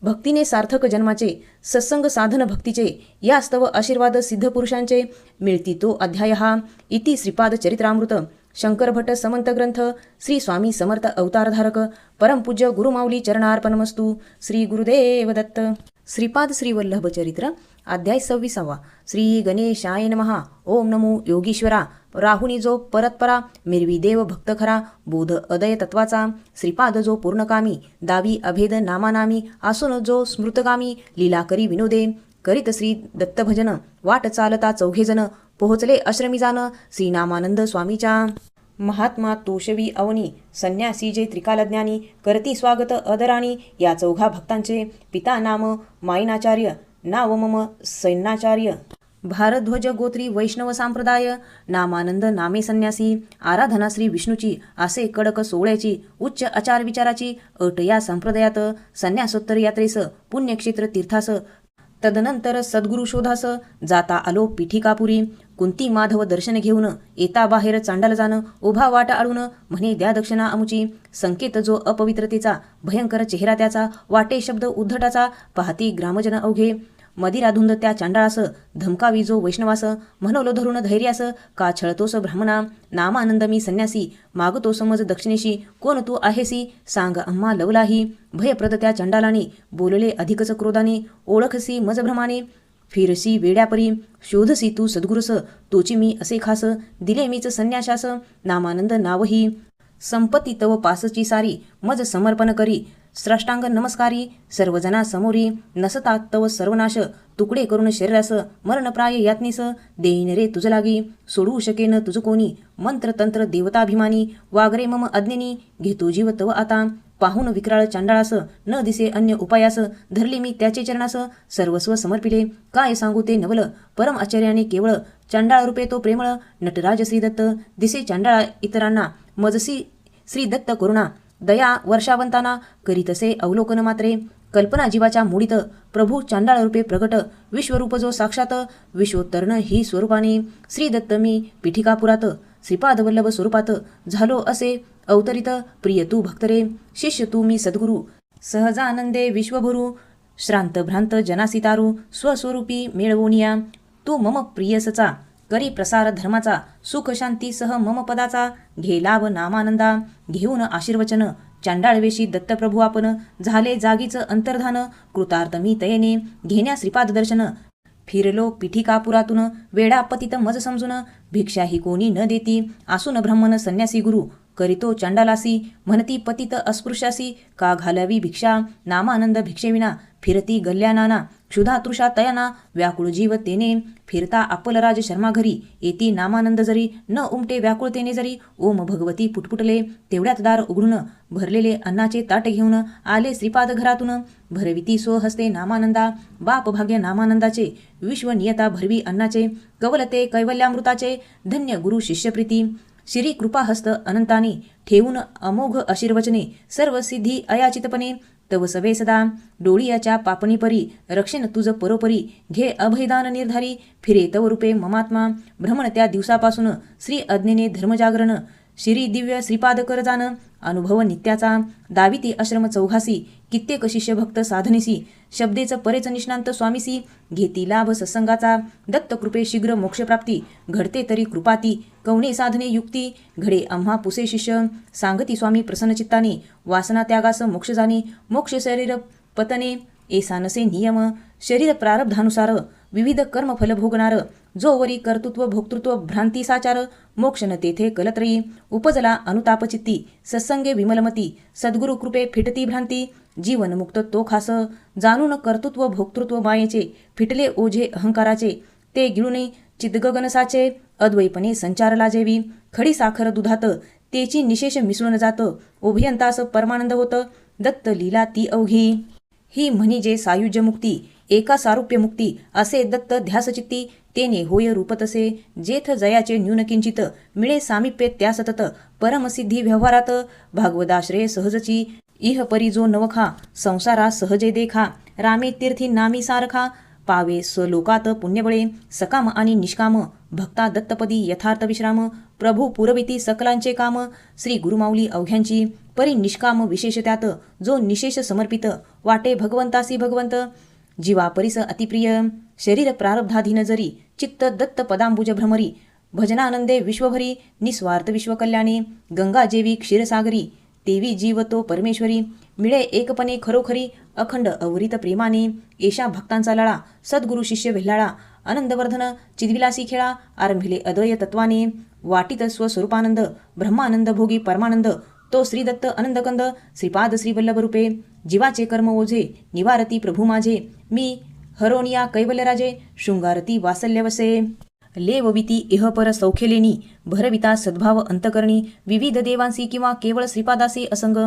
भक्तीने सार्थक जन्माचे सत्संग साधन भक्तीचे यास्तव आशीर्वाद सिद्ध पुरुषांचे मिळती तो अध्याय हा इति श्रीपाद चरित्रामृत शंकर भट्ट समंत ग्रंथ श्री स्वामी समर्थ अवतारधारक परमपूज्य गुरुमाऊली चरणार्पणमस्तु श्री गुरुदेव दत्त. श्रीपाद श्री वल्लभ चरित्र अध्याय 26. श्री गणेशाय नमः. ओम नमो योगीश्वरा. राहुनी जो परतपरा मिरवी देव भक्त खरा बोध अदय तत्वाचा श्रीपाद जो पूर्णकामी दावी अभेद नामानामी आसून जो स्मृतगामी लीला करी विनोदे करीत श्री दत्त भजन वाट चालता चौघेजण पोहोचले आश्रमी जाण श्रीनामानंद स्वामीच्या महात्मा तोषवी अवनी संन्यासी जे त्रिकालज्ञानी करती स्वागत अदराणी या चौघा भक्तांचे पिता नाम मायनाचार्य नाव मम सैन्याचार्य भारद्वज गोत्री वैष्णव संप्रदाय नामानंद नामे संन्यासी आराधना श्री विष्णूची असे कडक सोहळ्याची उच्च आचार विचाराची अट या संप्रदायात संन्यासोत्तर यात्रेस पुण्यक्षेत्र तीर्थास तदनंतर सद्गुरु शोधास जाता आलो पिठिकापुरी कुंती माधव दर्शन घेऊन येता बाहेर चांडाल जाणं उभा वाटा आळून म्हणे द्या दक्षिणा अमुची संकेत जो अपवित्रतेचा भयंकर चेहरा त्याचा वाटे शब्द उद्धटाचा पाहती ग्रामजन अवघे मदिराधुंद त्या चांडाळास धमकावी जो वैष्णवास म्हणवलो धरून धैर्यास का छळतोस ब्राह्मणा नामानंद मी संन्यासी मागतो समज दक्षिणेशी कोण तू आहेसी सांग आम्हा लवलाही भयप्रद त्या चंडालाने बोलले अधिकच क्रोधाने ओळखसी मज भ्रमाने फिरसी वेड्यापरी शोधसी तू सद्गुरुस तोची मी असे खास दिले मीच संन्याशास नामानंद नावही संपत्ती तव पासची सारी मज समर्पण करी स्रष्टांग नमस्कारी सर्वजना समोरी नसता तव सर्वनाश तुकडे करून शरीरास मरणप्राय यातनीस देईन रे तुझ लागी सोडवू शकेन तुझ कोणी मंत्र तंत्र देवताभिमानी वागरे मम अज्ञनी घेतो जीव तव आता पाहून विक्राळ चांडाळास न दिसे अन्य उपायास धरले मी त्याचे चरणास सर्वस्व समर्पिले काय सांगू ते नवल परम आचार्याने केवळ चांडाळ रूपे तो प्रेमळ नटराज श्रीदत्त दिसे चांडाळा इतरांना मजसी श्रीदत्त करुणा दया वर्षावंताना करीतसे अवलोकन मात्रे कल्पना जीवाच्या मुडीत प्रभू चांडाळ रूपे प्रगट विश्वरूप जो साक्षात विश्वोत्तरण ही स्वरूपाने श्रीदत्त मी पिठिकापुरात श्रीपाद वल्लभ स्वरूपात झालो असे अवतरित प्रिय तू भक्तरे शिष्य तू मी सद्गुरु सहजानंदे विश्वभरू श्रांत भ्रांत जनासितारू स्वस्वरूपी मेळवोनिया तू मम प्रियसचा करी प्रसार धर्माचा सुख शांती सह मम पदाचा घे लाभ नामानंदा घेऊन आशीर्वचन चांडाळवेशी दत्तप्रभू आपण झाले जागीच अंतर्धान कृतार्थ मी तयेने घेण्या श्रीपाद दर्शन फिरलो पिठिकापुरातून वेडा पतित मज समजून भिक्षाही कोणी न देती आसून ब्राह्मण संन्यासी गुरु करीतो चांडालासी म्हणती पतित अस्पृश्यासी का घालावी भिक्षा नामानंद भिक्षेविना फिरती गल्यानाना क्षुधा तृषा तयाना व्याकुळ जीव तेने फिरता आपलराज शर्मा घरी येती नामानंद जरी न उमटे व्याकुळतेने जरी ओम भगवती पुटपुटले तेवढ्यात दार उघडून भरलेले अन्नाचे ताट घेऊन आले श्रीपाद घरातून भरविती स्वहस्ते नामानंदा बाप भाग्य नामानंदाचे विश्वनियता भरवी अन्नाचे कवलते कैवल्यामृताचे धन्य गुरु शिष्यप्रीती श्री कृपाहस्त अनंतानी ठेवून अमोघ आशीर्वचने सर्व सिद्धी अयाचितपणे तव सवे सदा डोळियाच्या पापणी परी रक्षण तुझ परोपरी घे अभयदान निर्धारी फिरे तव रूपे ममात्मा भ्रमण त्या दिवसापासून श्री अज्ञेने धर्मजागरण श्री दिव्य श्रीपाद कर जाण अनुभव नित्याचा दाविती आश्रम चौघासी कित्येक शिष्य भक्त साधनेसी शब्देच परेच निष्णांत स्वामीसी घेती लाभ सत्संगाचा दत्त कृपे शीघ्र मोक्षप्राप्ती घडते तरी कृपाती कवणे साधने युक्ती घडे आम्हा पुसे शिष्य सांगती स्वामी प्रसन्नचित्ताने वासना त्यागास मोक्ष जाणे मोक्ष शरीर पतने ऐसा नसे नियम शरीर प्रारब्धानुसार विविध कर्म फल भोगणार जोवरी कर्तृत्व भोक्तृत्व भ्रांती साचार मोक्ष न तेथे कलत्रयी उपजला अनुतापचित्ती सत्संगे विमलमती सद्गुरु कृपे फिटती भ्रांती जीवन मुक्त तो खास जाणून कर्तृत्व भोक्तृत्व मायेचे फिटले ओझे अहंकाराचे ते गिळूने चितगगन साचे अद्वैपणे संचार लाजेवी. खडी साखर दुधात तेची निशेष मिसळून जात. उभयंतास परमानंद होत. दत्त लीला ती अवघी. ही म्हणजे सायुज्य मुक्ती एका सारुप्य मुक्ती असे दत्त ध्यासचित्ती. तेने होय रूप तसे जेथ जयाचे न्यून किंचित मिळे सामिप्य त्या सतत परमसिद्धी व्यवहारात. भागवदाश्रय सहजची इह परी जो नवखा संसारा सहजे देखा. रामे तीर्थी नामी सारखा पावे स्वलोकात पुण्यबळे. सकाम आणि निष्काम भक्ता दत्तपदी यथार्थ विश्राम. प्रभू पुरविती सकलांचे काम श्री गुरुमाऊली अवघ्यांची. परी निष्काम विशेष त्यात जो निशेष समर्पित वाटे भगवंतासी भगवंत. जीवा परिस अतिप्रिय शरीर प्रारब्धाधीन जरी चित्त दत्त पदांबुज भ्रमरी. भजनानंदे विश्वभरी निस्वार्थ विश्वकल्याणे. गंगा जेवी क्षीरसागरी तेवी जीव तो परमेश्वरी. मिळे एकपणे खरोखरी अखंड अवरित प्रेमाने. एशा भक्तांचा लळा सद्गुरु शिष्य वेल्हाळा. आनंदवर्धन चिद्विलासी खेळा आरंभिले अद्वय तत्वाने. वाटित स्वस्वरूपानंद ब्रह्मानंद भोगी परमानंद. तो श्रीदत्त आनंदकंद श्रीपाद श्रीवल्लभ रूपे. जीवाचे कर्म ओझे निवारती प्रभू माझे. मी हरोनिया कैवल्यराजे शृंगारती वासल्यवसे. लेवविती इहपर सौख्यलेनी भरविता सद्भाव अंतकरणी. विविध देवांसी किंवा केवळ श्रीपादासे असंग.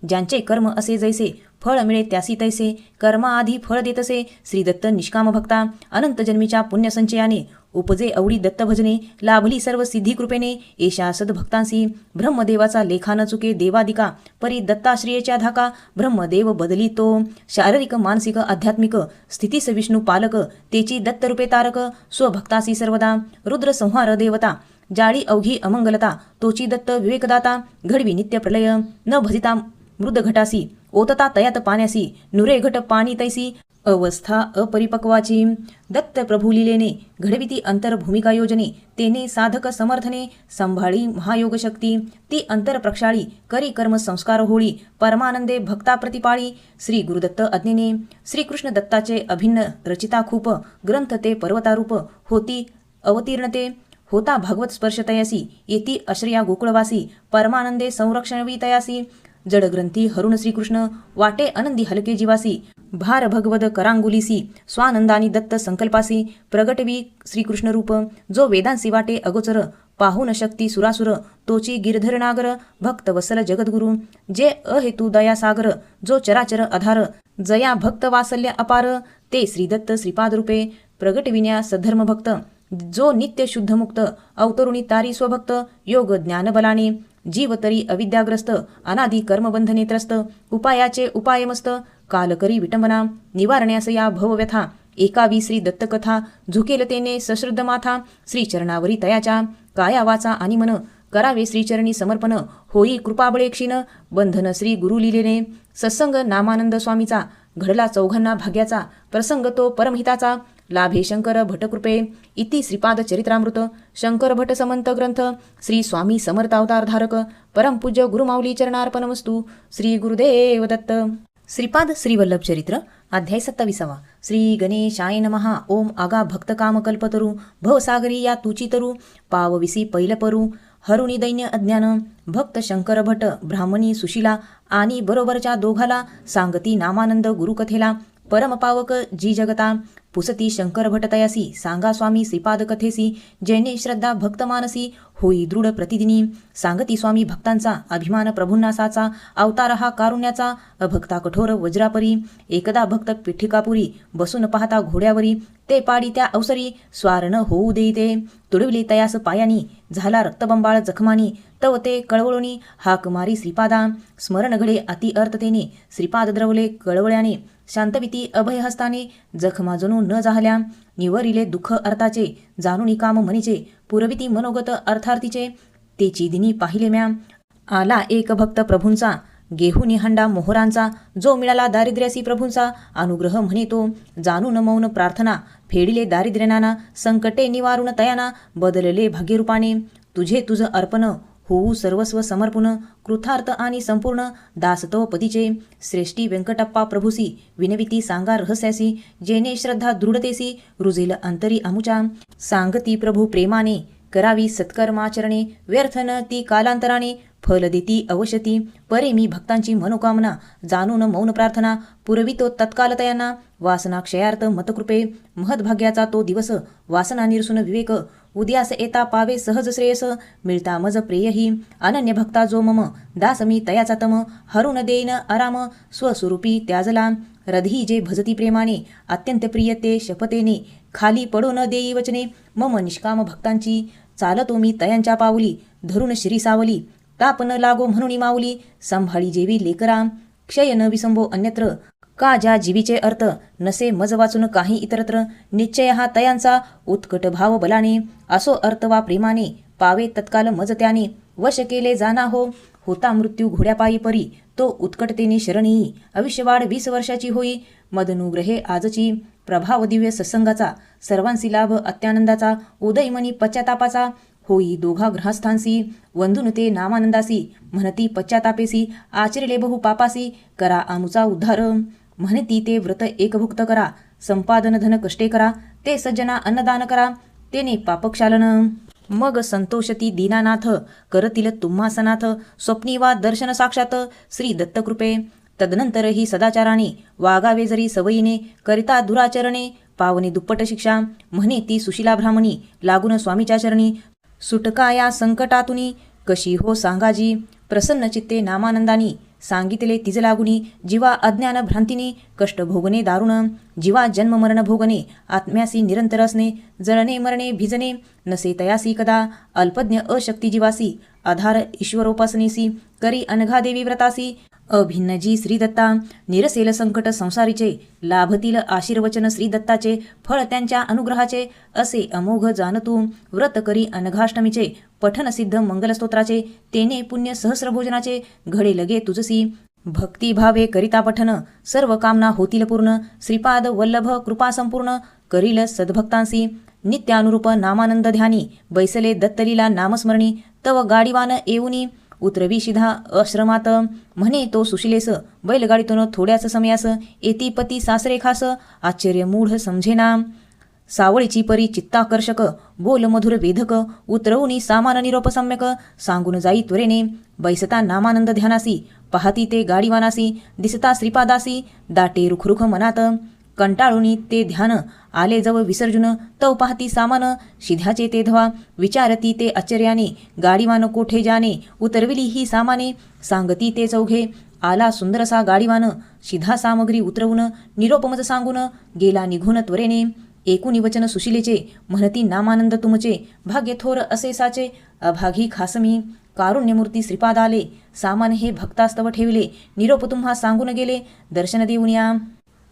ज्यांचे कर्म असे जैसे फळ मिळे त्यासी तैसे. कर्माआधी फळ देतसे श्रीदत्त निष्काम भक्ता. अनंत जन्मीच्या पुण्यसंचयाने उपजे अवडी दत्त भजने. लाभली सर्व सिद्धी कृपेने एशा सद्भक्तांसी. ब्रह्मदेवाचा लेखा न चुके देवादिका परी दत्ताश्रियेच्या धाका. ब्रह्मदेव बदली तो शारीरिक मानसिक आध्यात्मिक स्थितीस विष्णू पालक. तेची दत्तरूपे तारक स्वभक्तासी सर्वदा. रुद्र संहार देवता जाळी अवघी अमंगलता. तोची दत्त विवेकदाता घडवी नित्य प्रलय. न भजिता मृद घटासी ओतता तयात पाण्यासी. नुरे घट पाणी तैसी अवस्था अपरिपक्वाची. दत्त प्रभू लीलेने घडविती अंतर भूमिका योजने. तेने साधक समर्थने संभाळी महायोग शक्ती. ती अंतर प्रक्षाळी करी कर्म संस्कार होळी. परमानंदे भक्ता प्रतिपाळी श्री गुरुदत्त आज्ञेने. श्रीकृष्ण दत्ताचे अभिन्न रचिता खूप ग्रंथ ते पर्वतारूप होती अवतीर्णते. होता भागवत स्पर्श तयासी येती अश्रया गोकुळवासी. परमानंदे संरक्षणवी तयासी जडग्रंथी हरुण श्रीकृष्ण. वाटे आनंदी हलके जीवासी भार भगवद करांगुलीसी. स्वानंदानी दत्त संकल्पासी प्रगटवी श्रीकृष्ण रूप. जो वेदांसी वाटे अगोचर पाहून शक्ती सुरासुर. तोची गिरधर नागर भक्त वत्सल जगद्गुरु. जे अहेतू दया सागर जो चराचर आधार. जया भक्त वात्सल्य अपार ते श्रीदत्त श्रीपाद रूपे. प्रगटविन्या सद्धर्म भक्त जो नित्य शुद्ध मुक्त. अवतरुणी तारी स्वभक्त योग ज्ञान बलाने. जीव तरी अविद्याग्रस्त अनादि कर्मबंधने त्रस्त. उपायाचे उपाय मस्त कालकरी विटंबना. निवारण्यास या भवव्यथा एकावी श्री दत्तकथा. झुकेल तेने सश्रद्ध माथा श्रीचरणावरी तयाच्या. काया वाचा आणि मन करावे श्रीचरणी समर्पण. होई कृपाबळे क्षीण बंधन श्री गुरु लीलेने. सत्संग नामानंद स्वामीचा घडला चौघांना भाग्याचा. प्रसंग तो परमहिताचा लाभे शंकर भटकृपे. इति श्रीपाद चरित्रामृत शंकर भट समंत ग्रंथ. श्री स्वामी समर्थ अवतार धारक परमपूज्य गुरुमाऊली चरणार्पणमस्तु. श्री गुरुदेव दत्त. श्रीपाद श्रीवल्लभ चरित्र अध्याय 27. श्री गणेशाय नमः. ओम आगा भक्त काम कल्पतरू भवसागरी या तुचितरू. पावविसी पैलपरू हरुणी दैन्य अज्ञान. भक्त शंकर भट ब्राह्मणी सुशिला आणि बरोबरच्या दोघाला सांगती नामानंद गुरुकथेला. परमपावक जी जगता पुसती शंकर भट तयासी. सांगा स्वामी श्रीपाद कथेसी. जैने श्रद्धा भक्त मानसी होई दृढ प्रतिदिनी. सांगती स्वामी भक्तांचा अभिमान प्रभूंना साचा. अवतार हा कारुण्याचा अभक्ता कठोर वज्रापरी. एकदा भक्त पिठिकापुरी बसून पाहता घोड्यावरी. ते पाडी त्या अवसरी स्वार न होऊ देईते. तुडविले तयास पायानी झाला रक्तबंबाळ जखमानी. तव ते कळवळूनी हाक मारी श्रीपादा. स्मरण घडे अति अर्थतेने श्रीपाद द्रवले कळवळ्याने. शांतविती अभय हस्ताने जखमा जणू न जाहल्या. निवरिले दुःख अर्थाचे जाणून काम म्हणीचे. पुरविती मनोगत अर्थार्थीचे तेची दिनी पाहिले म्या. आला एक भक्त प्रभूंचा गेहुनी हंडा मोहरांचा. जो मिळाला दारिद्र्यासी प्रभूंचा अनुग्रह म्हणे तो. जाणून मौन प्रार्थना फेडिले दारिद्र्यनाना. संकटे निवारून तयाना बदलले भाग्यरूपाने. तुझे तुझ अर्पण होऊ सर्वस्व समर्पण. कृतार्थ आणि संपूर्ण दासत्व पदीचे. श्रेष्ठी व्यंकटप्पा प्रभूसी विनविती सांगा रहस्यासी. जेने श्रद्धा दृढतेसी रुजेल अंतरी अमुचा. सांगती प्रभू प्रेमाने करावी सत्कर्माचरणे. व्यर्थ न ती कालांतराने फल देती अवशती. परे मी भक्तांची मनोकामना जाणून मौन प्रार्थना पुरवितो तत्काल तयांना. वासना क्षयार्थ मतकृपे महद्भाग्याचा तो दिवस. वासना निरसून विवेक उद्यास येता पावे सहज श्रेयस. मिळता मज प्रेयही अनन्य भक्ता जो मम. दास मी तयाचा तम हरुण देईन आराम. स्वस्वरूपी त्याजला रधी जे भजती प्रेमाने. अत्यंत प्रिय ते शपथेने खाली पडो न देई वचने. मम निष्काम भक्तांची चालतो मी तयांच्या पावली. धरून श्री सावली ताप न लागो म्हणून माऊली. संभाळी जेवी लेकरा क्षय न विसंबो अन्यत्र. का ज्या जीवीचे अर्थ नसे मज वाचून काही इतरत्र. निश्चय हा तयांचा उत्कट भाव बलाने. असो अर्थ वा प्रेमाने पावे तत्काल मज त्याने. वश केले जाना हो होता मृत्यू घोड्यापायी परी. तो उत्कटतेने शरणी आयुष्यवाढ 20 वर्षाची होई. मदनुग्रहे आजची प्रभाव दिव्य सत्संगाचा. सर्वांसी लाभ अत्यानंदाचा. उदयमनी पश्चातापाचा होई दोघा ग्रहस्थांसी. वंदून ते नामानंदासी म्हणती पश्चातापेसी. आचरिले बहु पापासी करा आमुचा उद्धार. म्हणती ते व्रत एकभुक्त करा. संपादन धन कष्टे करा. ते सज्जना अन्नदान करा तेने पापक्षालन. मग संतोषती दीनानाथ करतील तुम्हा सनाथ. स्वप्नी वा दर्शन साक्षात श्री दत्तकृपे. तदनंतरही सदाचाराने वागावे जरी सवयीने. करिता दुराचरणे पावने दुप्पट शिक्षा. म्हणे ती सुशिला ब्राह्मणी लागून स्वामीच्या चरणी. सुटका या संकटातुनी कशी हो सांगाजी. प्रसन्न चित्ते नामानंदानी सांगितले तिज लागुनी. जीवा अज्ञान भ्रांतीने कष्ट भोगणे दारुण. जीवा जन्म मरण भोगणे आत्म्यासी निरंतर असणे. जळणे मरणे भिजणे नसे तयासी कदा. अल्पज्ञ अशक्ती जीवासी आधार ईश्वरोपासनेसी. करी अनघा देवी व्रतासी अभिन्न जी श्रीदत्ता. निरसेल संकट संसारीचे लाभतील आशीर्वचन श्रीदत्ताचे. फळ त्यांच्या अनुग्रहाचे असे अमोघ जाणतू. व्रत करी अनघाष्टमीचे पठन सिद्ध मंगलस्तोत्राचे. तेने पुण्य सहस्र भोजनाचे घडे लगे तुझसी. भक्तिभावे करिता पठन सर्व कामना होतील पूर्ण. श्रीपाद वल्लभ कृपा संपूर्ण करील सद्भक्तांसी. नित्यानुरूप नामानंद ध्यानी बैसले दत्तलीला नामस्मरणी. तव गाडीवान येऊनी उतरवी शिधा आश्रमात. म्हणे तो सुशिलेस बैलगाडीतून थोड्याच समयास. येती पती सासरे खास आश्चर्य मूढ समझेना. सावळीची परी चित्ताकर्षक बोल मधुर वेधक. उतरवूनी सामान निरोप सम्यक सांगून जाई त्वरेने. बैसता नामानंद ध्यानासी पाहती ते गाडीवानासी. दिसता श्रीपादासी दाटे रुखरुख मनात. कंटाळुनी ते ध्यान आले जव विसर्जुन. तव पाहती सामान शिध्याचे ते धवा. विचारती ते आश्चर्याने गाडीवान कोठे जाणे. उतरविली ही सामाने सांगती ते चौघे. आला सुंदरसा गाडीवान शिधा सामग्री उतरवून. निरोपमज सांगून गेला निघून त्वरेने. एकूणी वचन सुशिलेचे म्हणती नामानंद तुमचे. भाग्य थोर असे साचे अभागी खासमी. कारुण्यमूर्ती श्रीपाद आले सामान हे भक्तास्तव ठेविले. निरोप तुम्हा सांगून गेले दर्शन देऊन या.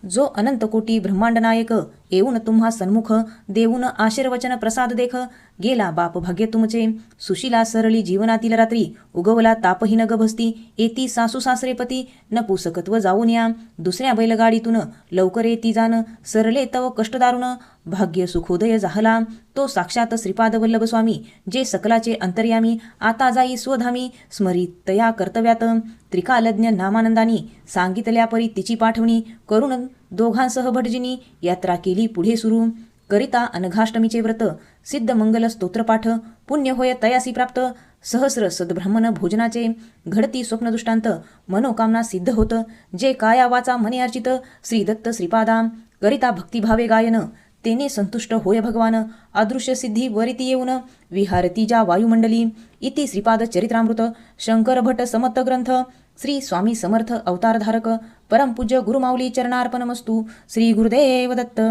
जो अनंत कोटी ब्रह्मांड नायक येऊन तुम्हा सन्मुख. देऊन आशीर्वचन प्रसाद देख गेला बाप भाग्य तुमचे. सुशिला सरळी जीवनातील रात्री उगवला तापहीन गभस्ती. येती सासू सासरेपती नपुसकत्व जाऊन या. दुसऱ्या बैलगाडीतून लवकर येती जाण. सरले तव कष्ट दारुण भाग्य सुखोदय झाला. तो साक्षात श्रीपाद वल्लभ स्वामी जे सकलाचे अंतर्यामी. आता जाई स्वधामी स्मरित तया कर्तव्यात. त्रिकालज्ञ नामानंदानी सांगितल्या परी तिची पाठवणी. करून दोघांसह भटजींनी यात्रा केली पुढे सुरू. करिता अनघाष्टमीचे व्रत सिद्ध मंगल स्तोत्रपाठ. पुण्य होय तयासी प्राप्त. सहस्र सद्ब्राह्मण भोजनाचे घडती स्वप्नदृष्टांत. मनोकामना सिद्ध होत जे काया वाचा मने अर्चित. श्रीदत्त श्रीपादा करिता भक्तिभावे गायन. तेने संतुष्ट होय भगवान. अदृश्य सिद्धी वरिती येऊन विहारती ज्या वायुमंडली. इति श्रीपाद चरित्रामृत शंकर भट समत्त ग्रंथ. श्री स्वामी समर्थ अवतारधारक परमपूज्य गुरुमाऊली चरणार्पणमस्तु. श्री गुरुदेव दत्त.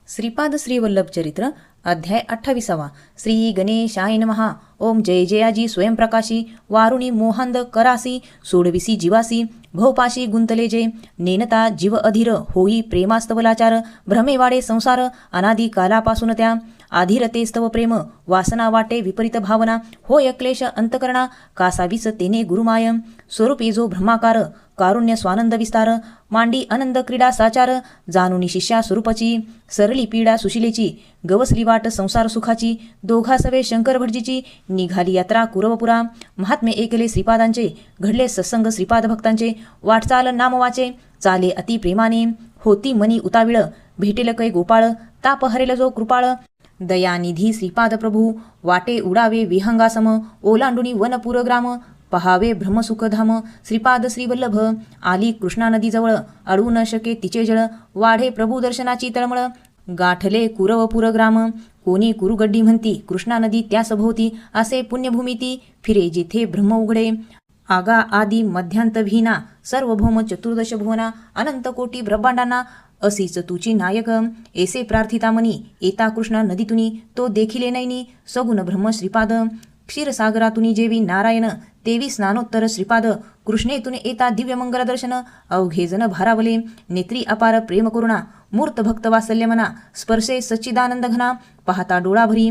श्रीपाद श्री वल्लभ चरित्र अध्याय 28. श्री गणेशाय नमः. ओम जय जयाजी स्वयंप्रकाशी. वारुणी मोहांद करासी सोडविसी जीवासी. भवपाशी गुंतले जे नेनता जीव अधीर. होई प्रेमास्तवलाचार भ्रमेवाडे संसार. अनादी कालापासून त्या आधीरते स्तव प्रेम. वासना वाटे विपरीत भावना. होय क्लेश अंतकरणा कासावीस तेने गुरुमाय. स्वरूपी जो ब्रह्माकार कारुण्य स्वानंद विस्तार. मांडी आनंद क्रीडा साचार. जाणूनी शिष्या स्वरूपाची सरली पीडा सुशिलेची. गवसली वाट संसार सुखाची. दोघा सवे शंकर भटजीची निघाली यात्रा कुरवपुरा. महात्मे ऐकले श्रीपादांचे घडले सत्संग श्रीपाद भक्तांचे. वाटचाल नामवाचे चाले अति प्रेमाने. होती मनी उताविळ भेटेल कै गोपाळ. ताप हरेल जो कृपाळ. दयानिधी श्रीपाद प्रभू वाटे उडावे विहंगासम. ओलांडुनी वनपुर ग्राम पहावे ब्रह्मसुखधाम श्रीपाद श्रीवल्लभ. आली कृष्णा नदीजवळ अडवू न शके तिचे जळ. वाढे प्रभू दर्शनाची तळमळ. गाठले कुरवपुर ग्राम. कोणी कुरुगड्डी म्हणती कृष्णा नदी त्या सभोवती. असे पुण्यभूमी ती फिरे जिथे ब्रह्म उघडे. आगा आदी मध्यांत विहीना सर्वभौम चतुर्दश भुवना. अनंत कोटी ब्रह्मांडांना असीच तुची नायक. ऐसे प्रार्थिता मनी येता कृष्णा नदीतुनी. तो देखिले नैनी सगुण ब्रह्म श्रीपाद. क्षीरसागरातुनी जेवी नारायण तेवी स्नानोत्तर श्रीपाद. कृष्णेतून येता दिव्य मंगल दर्शन. अवघे जन भारावले नेत्री अपार प्रेम करुणा. मूर्त भक्त वात्सल्य मना स्पर्शे सच्चिदानंद घना. पाहता डोळा भरी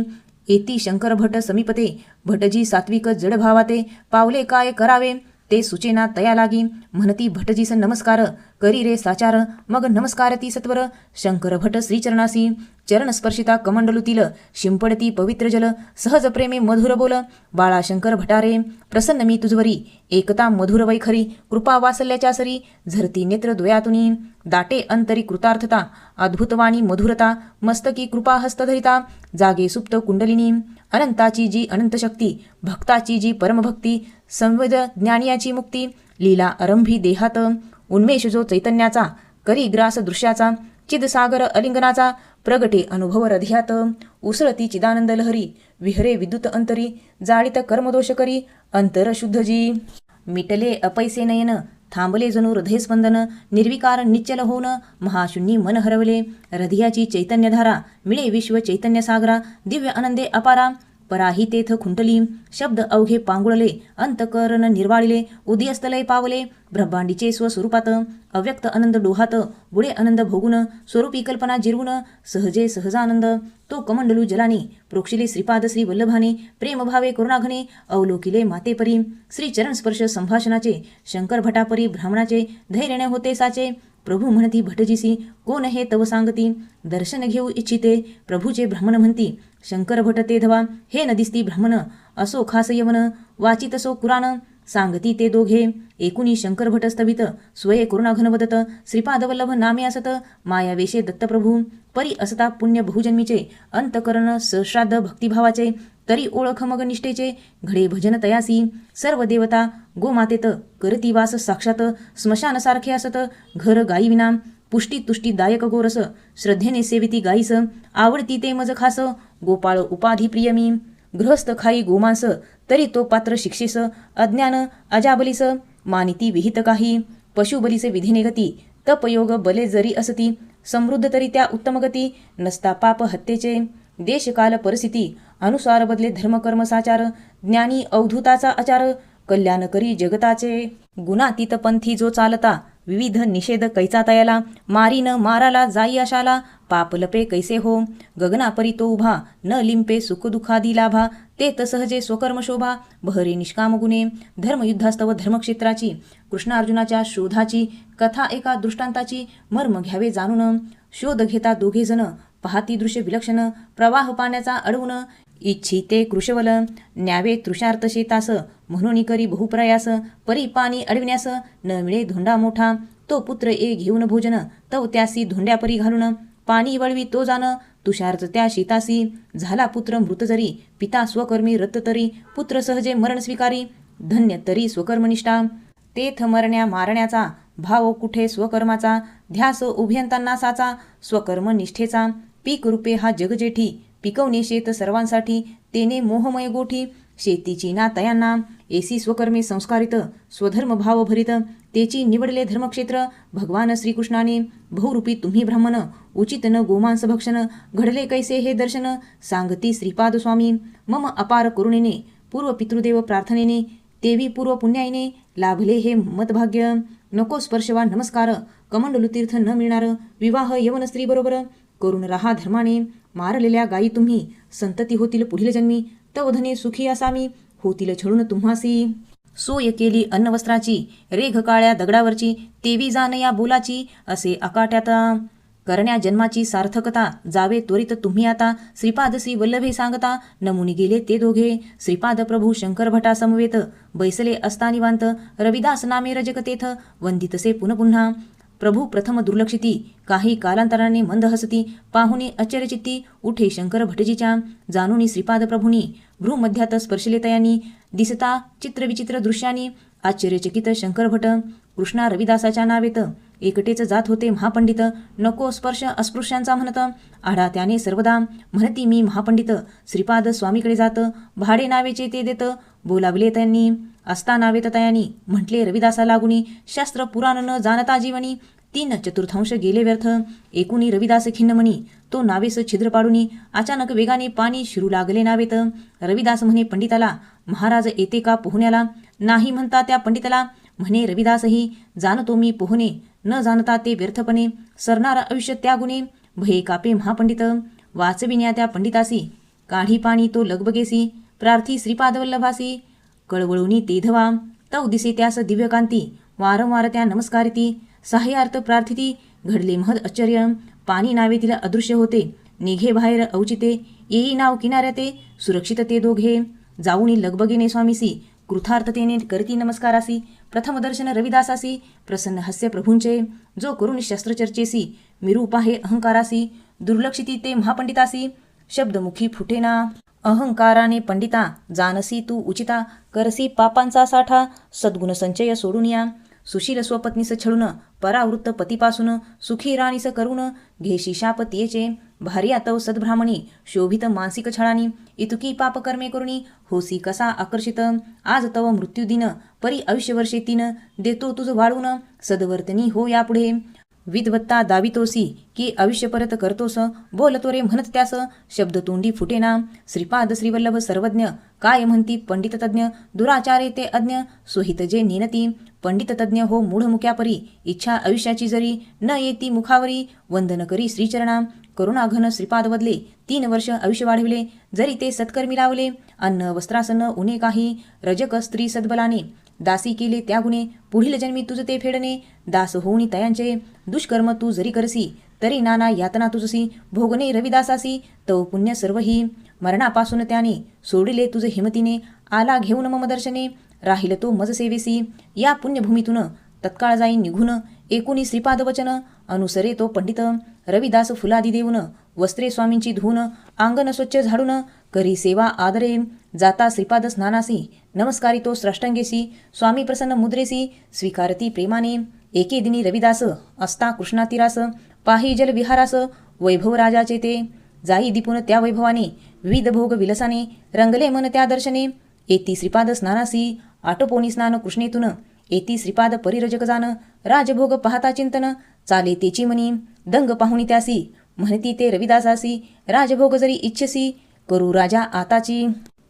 येती शंकर भट समीपते. भटजी सात्विक जड भावाते. पावले काय करावे ते सुचेना तया लागी. म्हणती भटजीस नमस्कार करी रे साचार. मग नमस्कार ती सत्वर शंकर भट श्रीचरणासी. चरण स्पर्शिता कमंडलुतील शिंपडती पवित्र जल. सहज प्रेमे मधुर बोल बाळा शंकर भटारे. प्रसन्न मी तुझवरी एकता मधुर वैखरी. कृपा वासल्याच्या सरी झरती नेत्र द्वयातुनी. दाटे अंतरी कृतार्थता अद्भुतवाणी मधुरता. मस्तकी कृपा हस्तधरिता जागे सुप्त कुंडलिनी. अनंताची जी अनंत शक्ती भक्ताची जी परमभक्ती. संवेद ज्ञानियाची मुक्ती लीला आरंभी देहात. उन्मेष जो चैतन्याचा करी ग्रास दृश्याचा. चिदसागर अलिंगनाचा प्रगटे अनुभव हृदयात. उसळती चिदानंद लहरी विहरे विद्युत अंतरी. जाळीत कर्मदोष करी अंतर शुद्ध जी. मिटले अपैसे नयन थांबले जणू हृदयस्पंदन. निर्विकार निश्चल होऊन महाशून्यी मन हरवले. हृदयाची चैतन्यधारा मिळे विश्व चैतन्य सागरा. दिव्य आनंदे अपारा पराही तेथ खुंटली. शब्द अवघे पांगुळले अंतकरण निर्वाळिले. उदयस्तलय पावले ब्रह्मांडीचे स्वस्वरूपात. अव्यक्त आनंद डोहात बुडे आनंद भोगून. स्वरूपी कल्पना जिरवून सहजे सहजानंद. तो कमंडलू जलाने प्रोक्षिले श्रीपाद श्री वल्लभाने. प्रेमभावे करुणाघने अवलोकिले मातेपरी. श्री चरण स्पर्श संभाषणाचे शंकर भटापरी ब्राह्मणाचे. धैर्यने होते साचे प्रभू म्हणती भटजीसी. कोण हे तव सांगती दर्शन घेऊ इच्छिते. प्रभूचे ब्राह्मण म्हणती शंकर भट ते धवा. हे न दिसती ब्राह्मण असो खास यवन. वाचित सो कुराण सांगती ते दोघे. एकुणी शंकर भट स्तवित स्वये करुणाघन वदत. श्रीपाद वल्लभ नामे असत मायावेशे दत्तप्रभू. परी असता पुण्य बहुजन्मीचे अंतकरण सश्राद्ध भक्तिभावाचे. तरी ओळख मग निष्ठेचे घडे भजन तयासी. सर्व देवता गोमातेत करती वास साक्षात. स्मशानसारखे असत घर गाई विना. पुष्टी तुष्टी दायक गोरस श्रद्धेने सेविती गाईस. आवडती ते मज खास गोपाळ उपाधी प्रिय मी. गृहस्थ खाई गोमांस तरी तो पात्र शिक्षेस. अज्ञान अजाबलीस मानिती विहित काही. पशुबलीचे विधीने गती तपयोग बले जरी असती. समृद्ध तरी त्या उत्तम गती नसता पाप हत्येचे. देशकाल परिस्थिती अनुसार बदले धर्मकर्म साचार. ज्ञानी अवधूताचा आचार कल्याण करी जगताचे. गुणातीत पंथी जो चालता विविध निषेध कैचा तयाला. मारी न माराला जाई अशाला पाप लपे कैसे हो. गगनापरी तो उभा न लिंपे सुख दुःखादी लाभा. ते तसहजे स्वकर्म शोभा बहरे निष्काम गुणे. धर्मयुद्धास्तव धर्मक्षेत्राची कृष्णार्जुनाच्या शोधाची कथा एका दृष्टांताची. मर्म घ्यावे जाणून शोध घेता दोघे जण. पाहती दृश्य विलक्षण प्रवाह पाण्याचा अडवून. इच्छिते कृशवल न्यावे तृषार्थ शेतास. म्हणून करी बहुप्रयास परी पाणी अडविण्यास. न मिळे धोंडा मोठा तो पुत्र ए घेऊन भोजन. तव त्यासी धोंड्यापरी घालून पाणी वळवी तो जाण. तुषार्थ त्या शेतासी झाला पुत्र मृत जरी. पिता स्वकर्मी रत तरी पुत्र सहजे मरण स्वीकारी. धन्य तरी स्वकर्मनिष्ठा तेथ मरण्या मारण्याचा. भाव कुठे स्वकर्माचा ध्यास उभयंतांना साचा. स्वकर्मनिष्ठेचा पीक रूपे हा जग जेठी. पिकवणे शेत सर्वांसाठी तेने मोहमय गोठी. शेतीची ना तयांना एसी स्वकर्मे संस्कारित. स्वधर्म भाव भरित तेची निवडले धर्मक्षेत्र. भगवान श्रीकृष्णाने बहुरूपी तुम्ही ब्राह्मण. उचित न गोमांस भक्षण घडले कैसे हे दर्शन. सांगती श्रीपाद स्वामी मम अपार करुणेने. पूर्व पितृदेव प्रार्थनेने तेवी पूर्व पुण्याईने. लाभले हे मतभाग्य नको स्पर्शवा नमस्कार. कमंडलुतीर्थ न मिळणार विवाह यवन स्त्री बरोबर. करून राहा धर्माने मारलेल्या गायी तुम्ही. संतती होतील पुढील जन्मी. तव धने सुखी असामी होतील छळून तुम्हासी. सोय केली अन्नवस्त्राची रेघ काळ्या दगडावरची. तेवी जाण या बोलाची असे अकाट्यात. करण्या जन्माची सार्थकता जावे त्वरित तुम्ही आता. श्रीपाद श्री वल्लभे सांगता नमुनी गेले ते दोघे. श्रीपाद प्रभू शंकर भटा समवेत बैसले असता निवांत. रविदास नामे रजक तेथ वंदितसे पुन्हा. प्रभू प्रथम दुर्लक्षिती, काही कालांतराने मंद हसती, पाहुणे आश्चर्यचित्ती उठे शंकर भटजीच्या, जाणूनी श्रीपाद प्रभूंनी भ्रूमध्यात स्पर्शले तयानी, दिसता चित्रविचित्र दृश्यानी, आश्चर्यचकित शंकर भट. कृष्णा रविदासाच्या नावेत एकटेच जात होते महापंडित, नको स्पर्श अस्पृश्यांचा म्हणत, आढा त्याने सर्वदा म्हणती मी महापंडित, श्रीपाद स्वामीकडे जात, भाडे नावेचे ते देत, बोलावले त्यांनी असता नावेत तयानी, म्हटले रविदासा लागुनी, शास्त्र पुराण न जाणता जीवनी, 3/4 गेले व्यर्थ, एकूणी रविदास खिन्न म्हणी, तो नावेस छिद्र पाडूनी, अचानक वेगाने पाणी शिरू लागले नावेत. रविदास म्हणे पंडिताला, महाराज येते का पोहण्याला, नाही म्हणता त्या पंडिताला, म्हणे रविदासही, जाणतो मी पोहणे, न जाणता ते व्यर्थपणे, सरणार आयुष्य त्या गुणे, भये कापे महापंडित, वाचविण्या त्या पंडितासी, काढी पाणी तो लगबगेसी, प्रार्थी श्रीपाद वल्लभासी, कळवळूनी ते धवा, तव दिसे त्यास दिव्यकांती, वारंवार त्या नमस्कारिती, सहाय्यार्थ प्रार्थिती, घडले महद आश्चर्य, पाणी नावे तिला अदृश्य होते, निघे बाहेर औचिते, येई नाव किनाऱ्या ते, सुरक्षित ते दोघे, जाऊनी लगबगेने स्वामीसी, कृतार्थतेने करती नमस्कारासी, प्रथम दर्शन रविदासासी, प्रसन्न हास्य प्रभूंचे, जो करून शस्त्रचर्चेसी, मिरूपा हे अहंकारासी, दुर्लक्षिती ते महापंडितासी, शब्दमुखी फुटेना अहंकाराने पंडिता, जानसी तू उचिता, करसी पापांचा साठा, सद्गुण संचय सोडून या, सुशील स्वपत्नीस छळून, परावृत्त पतीपासून, सुखी राणीस करून, घेशी शाप तियेचे, भारी तव सद्ब्राह्मणी, शोभित मानसिक छळानी, इतुकी पापकर्मे करुणी, होसी कसा आकर्षित, आज तव मृत्यूदिन, परी आयुष्यवर्षे 3, देतो तुझ वाढून, सद्वर्तनी हो यापुढे, विद्वत्ता दावितोसी, की आयुष्य परत करतोस, बोलतो रे म्हणत त्यास, शब्द तोंडी फुटेना, श्रीपाद श्रीवल्लभ सर्वज्ञ, काय म्हणती पंडित तज्ञ, दुराचारे ते अज्ञ, सोहित जे नेनती, पंडित तज्ञ हो मूढ मुख्यापरी, इच्छा आयुष्याची जरी, न येती मुखावरी, वंदन करी श्रीचरणा, करुणाघन श्रीपाद वदले, 3 वर्ष आयुष्य वाढविले, जरी ते सत्कर्मी लावले, अन्न वस्त्रासन उणे काही, रजक स्त्री सद्बलाने, दासी केले त्या गुणे, पुढील जन्मी तुझ ते फेडणे, दास होऊनी तयांचे, दुष्कर्म तू जरी करसी, तरी नाना यातना तुझसी, भोगणे रविदासासी, तव पुण्य सर्वही, मरणापासून त्याने, सोडिले तुझ हिमतीने, आला घेऊन मम दर्शने, राहिल तो मज सेवेसी, या पुण्यभूमीतून तत्काळ जाई निघून, एकूणी श्रीपाद वचन, अनुसरे तो पंडित, रविदास फुलादी देऊन, वस्त्रे स्वामींची धुवून, अंगण स्वच्छ झाडून, करी सेवा आदरे, जाता श्रीपाद स्नानासी, नमस्कारी तो स्रष्टंगेसी, स्वामी प्रसन्न मुद्रेसी, स्वीकारती प्रेमाने, एके दिनी रविदास, असता कृष्णा तीरास, पाही जल विहारास, वैभव राजाचे ते, जाई दीपून त्या वैभवाने, विविध भोग विलसाने, रंगले मन त्या दर्शने, येती श्रीपाद स्नानासी, आटोपोनी स्नान कृष्णेतून, येती श्रीपाद परिरजक जान, राजभोग पाहता चिंतन, चाले तेची मनी, दंग पाहुणी त्यासी, म्हणती ते रविदासासी, राजभोग जरी इच्छसी, करू राजा आताची,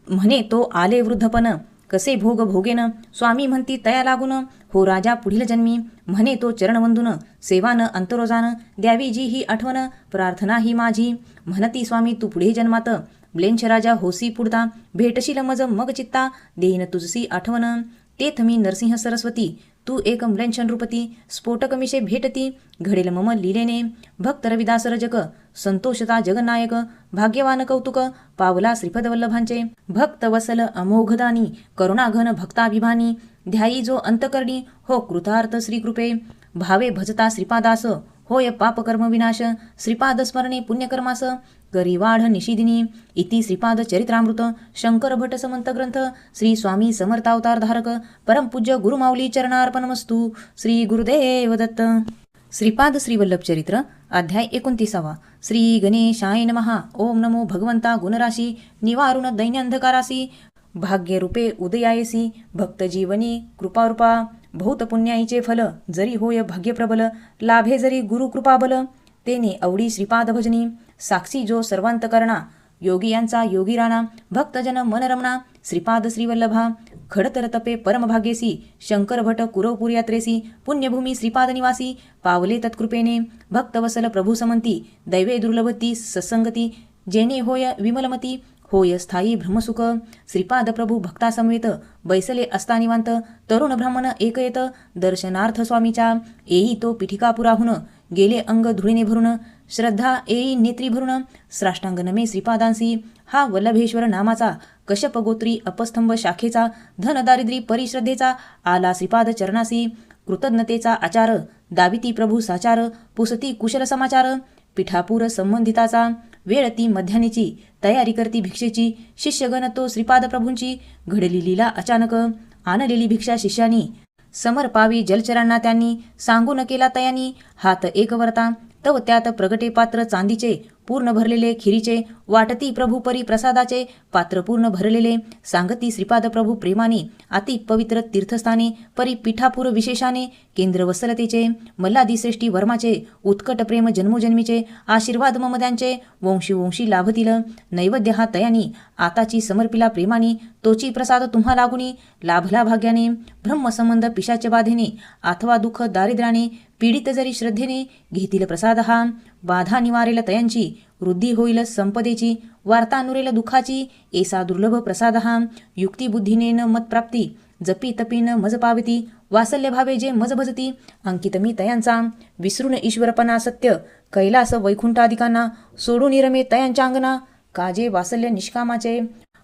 म्हणे तो आले वृद्धपण, कसे भोग भोगेन, स्वामी म्हणती तया लागून, हो राजा पुढील जन्मी, म्हणे तो चरणवंदून, सेवान अंतरोजान, द्यावी जी ही आठवण, प्रार्थना ही माझी, म्हणती स्वामी तू पुढे जन्मात, ब्लेंछ राजा होसी पुढता, भेटशील मज मग चित्ता, देईन तुझसी आठवण, तेथ मी नरसिंह सरस्वती, तू एक म्लेंछन रूपती, स्फोटक मिशे भेटती, घडेल मम लीलेने, भक्त रविदास रजक, संतोषता जगनायक, भाग्यवान कौतुक, पावला श्रीपद वल्लभांचे, भक्त वसल अमोघदानी, करुणाघन भक्ताभिमानी, ध्यायी जो अंतकर्णी, हो कृतार्थ श्रीकृपे, भावे भजता श्रीपादास, होय पापकर्म विनाश, श्रीपाद स्मरणे पुण्यकर्मास, करी वाढ निशिदिनी, इति श्रीपाद चरित्रामृत, शंकर भट समंत ग्रंथ, श्री स्वामी समर्थावतार धारक, परमपूज्य गुरुमाऊली चरणार्पणमस्तु, श्री गुरुदेव दत्त. श्रीपाद श्रीवल्लभ चरित्र अध्याय 29. श्री गणेशाय नमः. ओम नमो भगवंता गुणराशी, निवारुण दैन्यंधकारासी, भाग्यरूपे उदयायसी, भक्तजीवनी कृपारूपा, बहुत पुण्याईचे फल, जरी होय भाग्यप्रबल, लाभे जरी गुरु कृपाबल, तेने आवडी श्रीपाद भजनी, साक्षी जो सर्वांतकरणा, योगी यांचा योगी राणा, भक्तजन मनरमणा, श्रीपाद श्रीवल्लभा, खडतर तपे परमभाग्यसी, शंकर भट कुरवपूर यात्रेसी, पुण्यभूमी श्रीपाद निवासी, पावले तत्कृपेने, भक्तवसल प्रभू समंती, दैवे दुर्लभती सत्संगती, जेने होय विमलमती, होय स्थायी ब्रह्मसुख, श्रीपाद प्रभू भक्तासमवेत, बैसले असता निवांत, तरुण ब्राह्मण एकयत, दर्शनार्थ स्वामीच्या, येई तो पिठिकापुराहून, गेले अंग धुळीने भरून, श्रद्धा येई नेत्री भरून, साष्टांग नमे श्रीपादांसी, हा वल्लभेश्वर नामाचा, कश्यप गोत्री अपस्तंभ शाखेचा, धन दारिद्री परिश्रद्धेचा, आला श्रीपाद चरणासी, कृतज्ञतेचा आचार, दाविती प्रभू साचार पुसती कुशल समाचार पिठापूर संबंधिताचा वेळ ती मध्यान्हीची तयारी करती भिक्षेची शिष्यगण तो श्रीपाद प्रभूंची घडली लीला अचानक आणलेली भिक्षा शिष्यानी समर्पावी जलचरांना त्यांनी सांगून केला तयानी हात एक वरता तव त्यात प्रगटे पात्र चांदीचे पूर्ण भरलेले खिरीचे वाटती प्रभू परी प्रसादाचे पात्र पूर्ण भरलेले सांगती श्रीपाद प्रभू प्रेमाने अति पवित्र तीर्थस्थाने परी पिठापूर विशेषाने केंद्र वत्सलतेचे मल्लादी श्रेष्ठी वर्माचे उत्कट प्रेम जन्मोजन्मीचे आशीर्वाद ममद्यांचे वंशी वंशी लाभतील नैवेद्य हा तयानी आताची समर्पिला प्रेमाने तोची प्रसाद तुम्हा लागुनी लाभला भाग्याने ब्रह्मसंबंध पिशाच्या बाधेने अथवा दुःख दारिद्र्याने पीडित जरी श्रद्धेने घेतील प्रसाद हा बाधा निवारेल तयांची वृद्धी होईल संपदेची वार्ता नुरेल दुःखाची ऐसा दुर्लभ प्रसाद हा युक्तिबुद्धीने न मतप्राप्ती जपी तपी न मज पावती वासल्य भावे जे मज भजती अंकित मी तयांचा विसरून ईश्वरपणा सत्य कैलास वैकुंठादिकांना सोडून रमे तयांच्या अंगना काजे वासल्य निष्कामाचे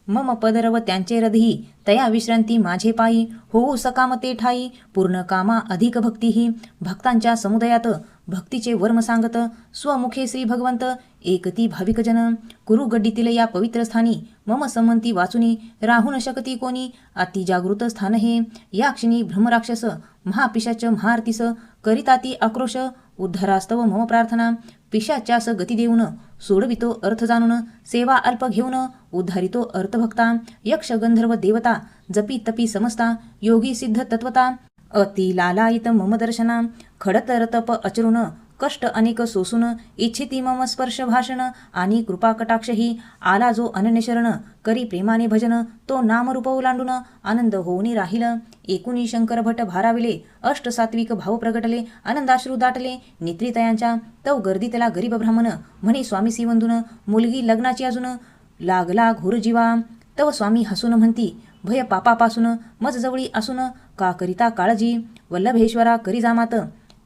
मम पदरव त्यांचे हृदयी तया विश्रांती माझे पायी होऊ सकाम ते ठाई पूर्ण कामा अधिक भक्तीही भक्तांच्या समुदायात भक्तीचे वर्म सांगत स्वमुखे श्री भगवंत एकती भाविकजन कुरु गड्डीतील या पवित्र स्थानी मम संमती वाचुनी राहू न शकती कोणी अति जागृत स्थान हे या क्षणी भ्रमराक्षस महापिशाच महाआरतीस करिताती आक्रोश उद्धारास्तव मम प्रार्थना पिशाच्यास गती देऊन सोडवितो अर्थ जाणून सेवा अल्प घेऊन उद्धारितो अर्थभक्ता यक्ष गंधर्व देवता जपी तपी समजता योगी सिद्ध तत्वता अति लालायित मम दर्शना खडतर तप अचरून कष्ट अनेक सोसून इच्छिती मम स्पर्श भाषण आणि कृपा कटाक्षही आला जो अनन्य शरण करी प्रेमाने भजन तो नामरूप ओलांडून आनंद होऊनी राहिल एकूणी शंकर भट भाराविले अष्ट सात्विक भाव प्रगटले आनंदाश्रू दाटले नेत्रितयांच्या तव गर्दीतला गरीब ब्राह्मण म्हणे स्वामी सिवंदून मुलगी लग्नाची अजून लागला घोर जीवा तव स्वामी हसून म्हणती भय पापापासून मज जवळी असून का करिता काळजी वल्लभेश्वरा करी जामात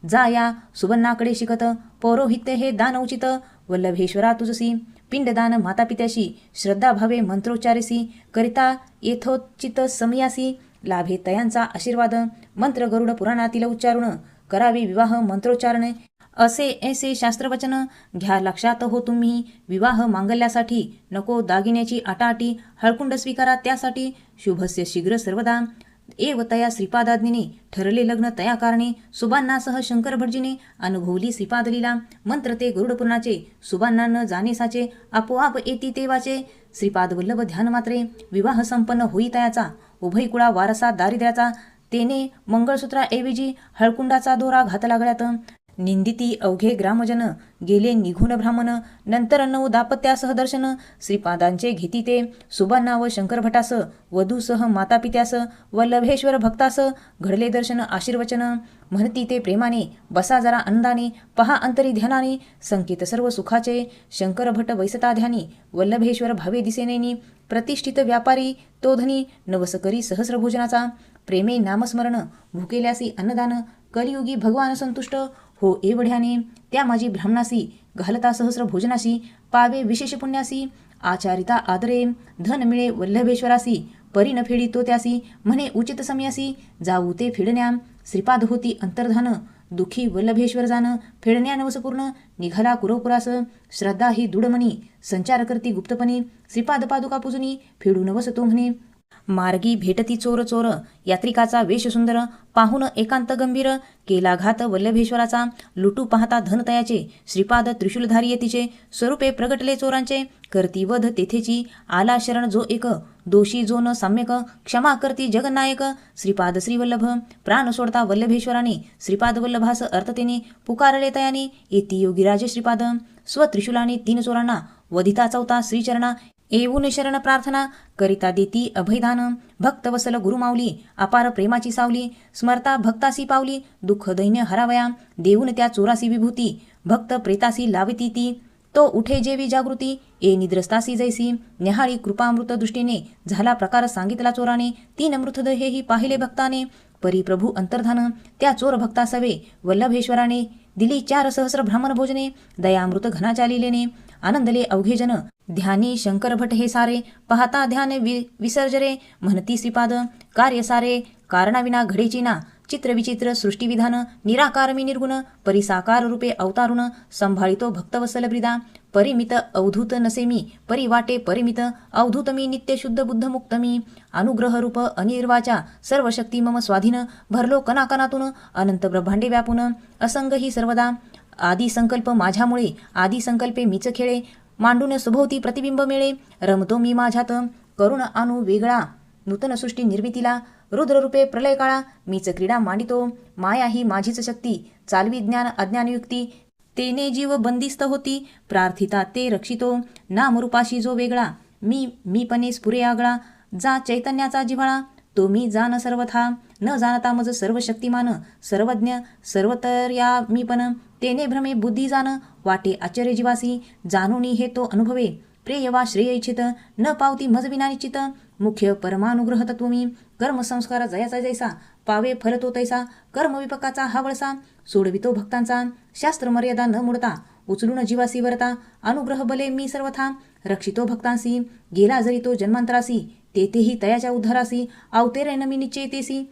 जा या सुवर्णाकडे शिकत पौरोहित्य हे दान उचित वल्लभेश्वरा तुझसी पिंडदान मातापित्याशी श्रद्धा भावे मंत्रोच्चारिसी करिता येथोचित समयासी लाभे तयांचा आशीर्वाद मंत्र गरुड पुराणातील उच्चारून करावे विवाह मंत्रोच्चारण असे ऐसे शास्त्रवचन घ्या लक्षात हो तुम्ही विवाह मांगल्यासाठी नको दागिन्याची आटाआटी हळकुंड स्वीकारा त्यासाठी शुभस्य शीघ्र सर्वदा एव तया श्रीपादाज्ञेने ठरले लग्न तया कारणे सुबांनासह शंकर भटजीने अनुभवली श्रीपादलीला मंत्र ते गरुडपुराणाचे सुबांना न जाणे साचे आपोआप येती तेवाचे श्रीपाद वल्लभ ध्यान मात्रे विवाह संपन्न होई तयाचा उभय कुळा वारसा दारिद्र्याचा तेने मंगळसूत्राऐवजी हळकुंडाचा दोरा घातला गळ्यात निंदिती अवघे ग्रामजन गेले निघून ब्राह्मण नंतर नऊ दापत्यासह दर्शन श्रीपादांचे घेती ते सुबांना व शंकरभटास वधूसह मातापित्यास वल्लभेश्वर भक्तास घडले दर्शन आशीर्वचन म्हणती ते प्रेमाने बसा जरा आनंदाने पहा अंतरी ध्यानाने संकेत सर्व सुखाचे शंकरभट वैसता ध्यानी वल्लभेश्वर भावे दिसेनेनी प्रतिष्ठित व्यापारी तो धनी नवस करी सहस्र भोजनाचा प्रेमे नामस्मरण भुकेल्यासी अन्नदान कलियुगी भगवान संतुष्ट हो एवढ्याने त्या माझी ब्राह्मणासी घालता सहस्र भोजनाशी पावे विशेष पुण्यासी आचारिता आदरे धन मिळे वल्लभेश्वरासी परी न फेडी तो त्यासी म्हणे उचित समयासी जाऊ ते फेडण्या श्रीपाद होती अंतर्धान दुखी वल्लभेश्वर जाण फेडण्या नवसपूर्ण निघाला कुरवपुरास श्रद्धा ही दुडमणी संचार करती गुप्तपणी श्रीपाद पादुका पूजनी फेडू नवस तो म्हणे मार्गी भेटती चोर चोर यात्रिकाचा वेश सुंदर पाहून एकांत गंभीर केला घात वल्लभेश्वराचा लुटू पाहता धनतयाचे श्रीपाद त्रिशूलधारी तिचे स्वरूपे प्रगटले चोरांचे करती वध तेथेची आला शरण जो एक दोषी जो न साम्यक क्षमा करती जगन्नायक श्रीपाद श्रीवल्लभ प्राण सोडता वल्लभेश्वराने श्रीपाद वल्लभास अर्थतेने पुकारले तयाने येती योगीराज श्रीपाद स्वत्रिशूलाने 3 चोरांना वधिता चौथा श्रीचरणा येऊन शरण प्रार्थना करिता देती अभयदान भक्तवसल गुरुमाऊली अपार प्रेमाची सावली स्मरता भक्तासी पावली दुःख दैन्य हरावया देऊन त्या चोरासी विभूती भक्त प्रेतासी लावती ती तो उठे जेवी जागृती ए निद्रस्तासी जैसी न्याहाळी कृपामृत दृष्टीने झाला प्रकार सांगितला चोराने 3 मृतदेहेही पाहिले भक्ताने परिप्रभू अंतर्धान त्या चोर भक्ता सवे वल्लभेश्वराने दिली 4 सहस्र ब्राह्मण भोजने दयामृत घनाच्या लिलेने आनंदले अवघेजन ध्यानी शंकरभट हे सारे पाहता ध्यान विसर्जरे म्हणती श्रीपाद कार्य सारे कारणाविना घडेची ना चित्रविचित्र सृष्टिविधान निराकार मी निर्गुण परिसाकार रूपे अवतारुण संभाळितो भक्तवत्सल ब्रिदा परिमित अवधूत नसे मी परिवाटे परिमित अवधूत मी नित्य शुद्ध बुद्ध मुक्त मी अनुग्रह रूप अनिर्वाचा सर्व शक्ती मम स्वाधीन भरलो कणाकणातून अनंत ब्रह्मांडे व्यापून असंग ही सर्वदा आदी संकल्प माझ्यामुळे आदी संकल्पे मीच खेळे मांडून सभोवती प्रतिबिंब मिळे रमतो मी माझ्यात करुण आणू वेगळा नूतन सृष्टी निर्मितीला रुद्ररूपे प्रलय काळा मीच क्रीडा मांडितो माया ही माझीच शक्ती चालवी ज्ञान अज्ञानयुक्ती तेने जीव बंदिस्त होती प्रार्थिता ते रक्षितो नामरूपाशी जो वेगळा मीपणे स्फुरे आगळा जा चैतन्याचा जिव्हाळा तो मी जाण सर्वथा न जाणता मज सर्व शक्तिमान सर्वज्ञ सर्वतर्या मीपण तेने भ्रमे बुद्धी जाण वाटे आश्चर्य जीवासी जाणूनी हे तो अनुभवे प्रेय वा श्रेय इच्छित न पावती मज विना निश्चित मुख्य परमानुग्रह तत्वमी कर्म संस्कार जयाचा जैसा पावे फलतो तैसा कर्म विपकाचा हा वळसा सोडवितो भक्तांचा शास्त्र मर्यादा न मुडता उचलून जीवासी वरता अनुग्रह बले मी सर्वथा रक्षितो भक्तांसी गेला जरी तो जन्मांतरासी तेथेही तयाच्या उद्धारासी अवतेरेन मी निश्चयतेसी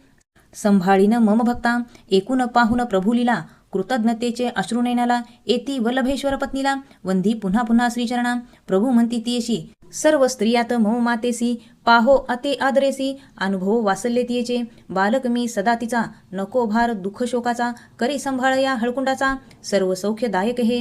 संभाळीन मम भक्ता एकूण पाहुन प्रभुलीला कृतज्ञतेचे अश्रू नयनाला येती वल्लभेश्वर पत्नीला वंदी पुन्हा पुन्हा श्रीचरणा प्रभू म्हणती तियेशी सर्व स्त्रियात मम मातेसी पाहो अते आदरेसी अनुभव वासल्ये तियेचे बालक मी सदा तिचा नको भार दुःख शोकाचा करी संभाळ या हळकुंडाचा सर्व सौख्यदायक हे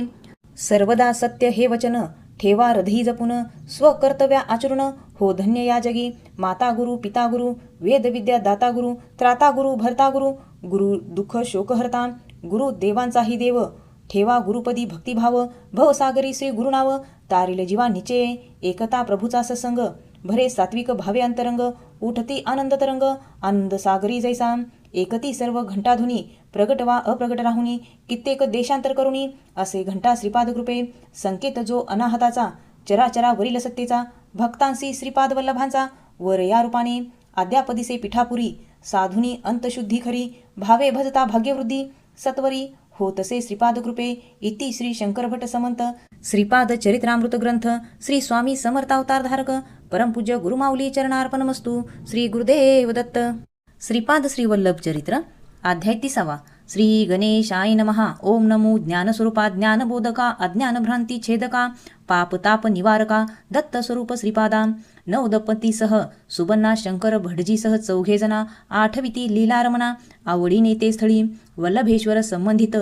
सर्वदा सत्य हे वचन ठेवा हृदयी जपून स्वकर्तव्या आचरून हो धन्य या जगी माता गुरु पिता गुरु वेद विद्या दाता गुरु त्राता गुरु भरता गुरु गुरु दुःख शोक हरता गुरु देवांचाही देव ठेवा गुरुपदी भक्तिभाव भवसागरी श्री गुरुनाव तारिल जीवा निचे एकता प्रभूचा सत्संग भरे सात्विक भावे अंतरंग उठती आनंद तरंग आनंद सागरी जैसा एकती सर्व घंटाधुनी प्रगट वा अप्रगट राहुनी कित्येक देशांतर करुणी असे घंटा श्रीपाद कृपे संकेत जो अनाहताचा चराचरावरील सत्तेचा भक्तांसी श्रीपाद वल्लभांचा वर या रूपाने आद्यापदिसे पिठापुरी साधुनी अंतशुद्धी खरी भावे भजता भाग्यवृद्धी सत्वरी हो तसे श्रीपाद कृपे इति श्री शंकर भट समंत श्रीपाद चरित्रामृत ग्रंथ श्री स्वामी समर्थ अवतार धारक परमपूज्य गुरुमाऊली चरणार्पणमस्तु श्री गुरुदेव दत्त श्रीपाद श्री वल्लभ चरित्र अध्याय 30 श्री गणेशाय नमः ओम नमो ज्ञानस्वरूपा ज्ञानबोधका अज्ञानभ्रांती छेदका पापताप निवारका दत्त स्वरूप श्रीपादा नवदपतीसह सुबन्ना शंकर भटजीसह 4 जना आठविती लीलारमणा आवडीने ते स्थळी वल्लभेश्वर संबंधित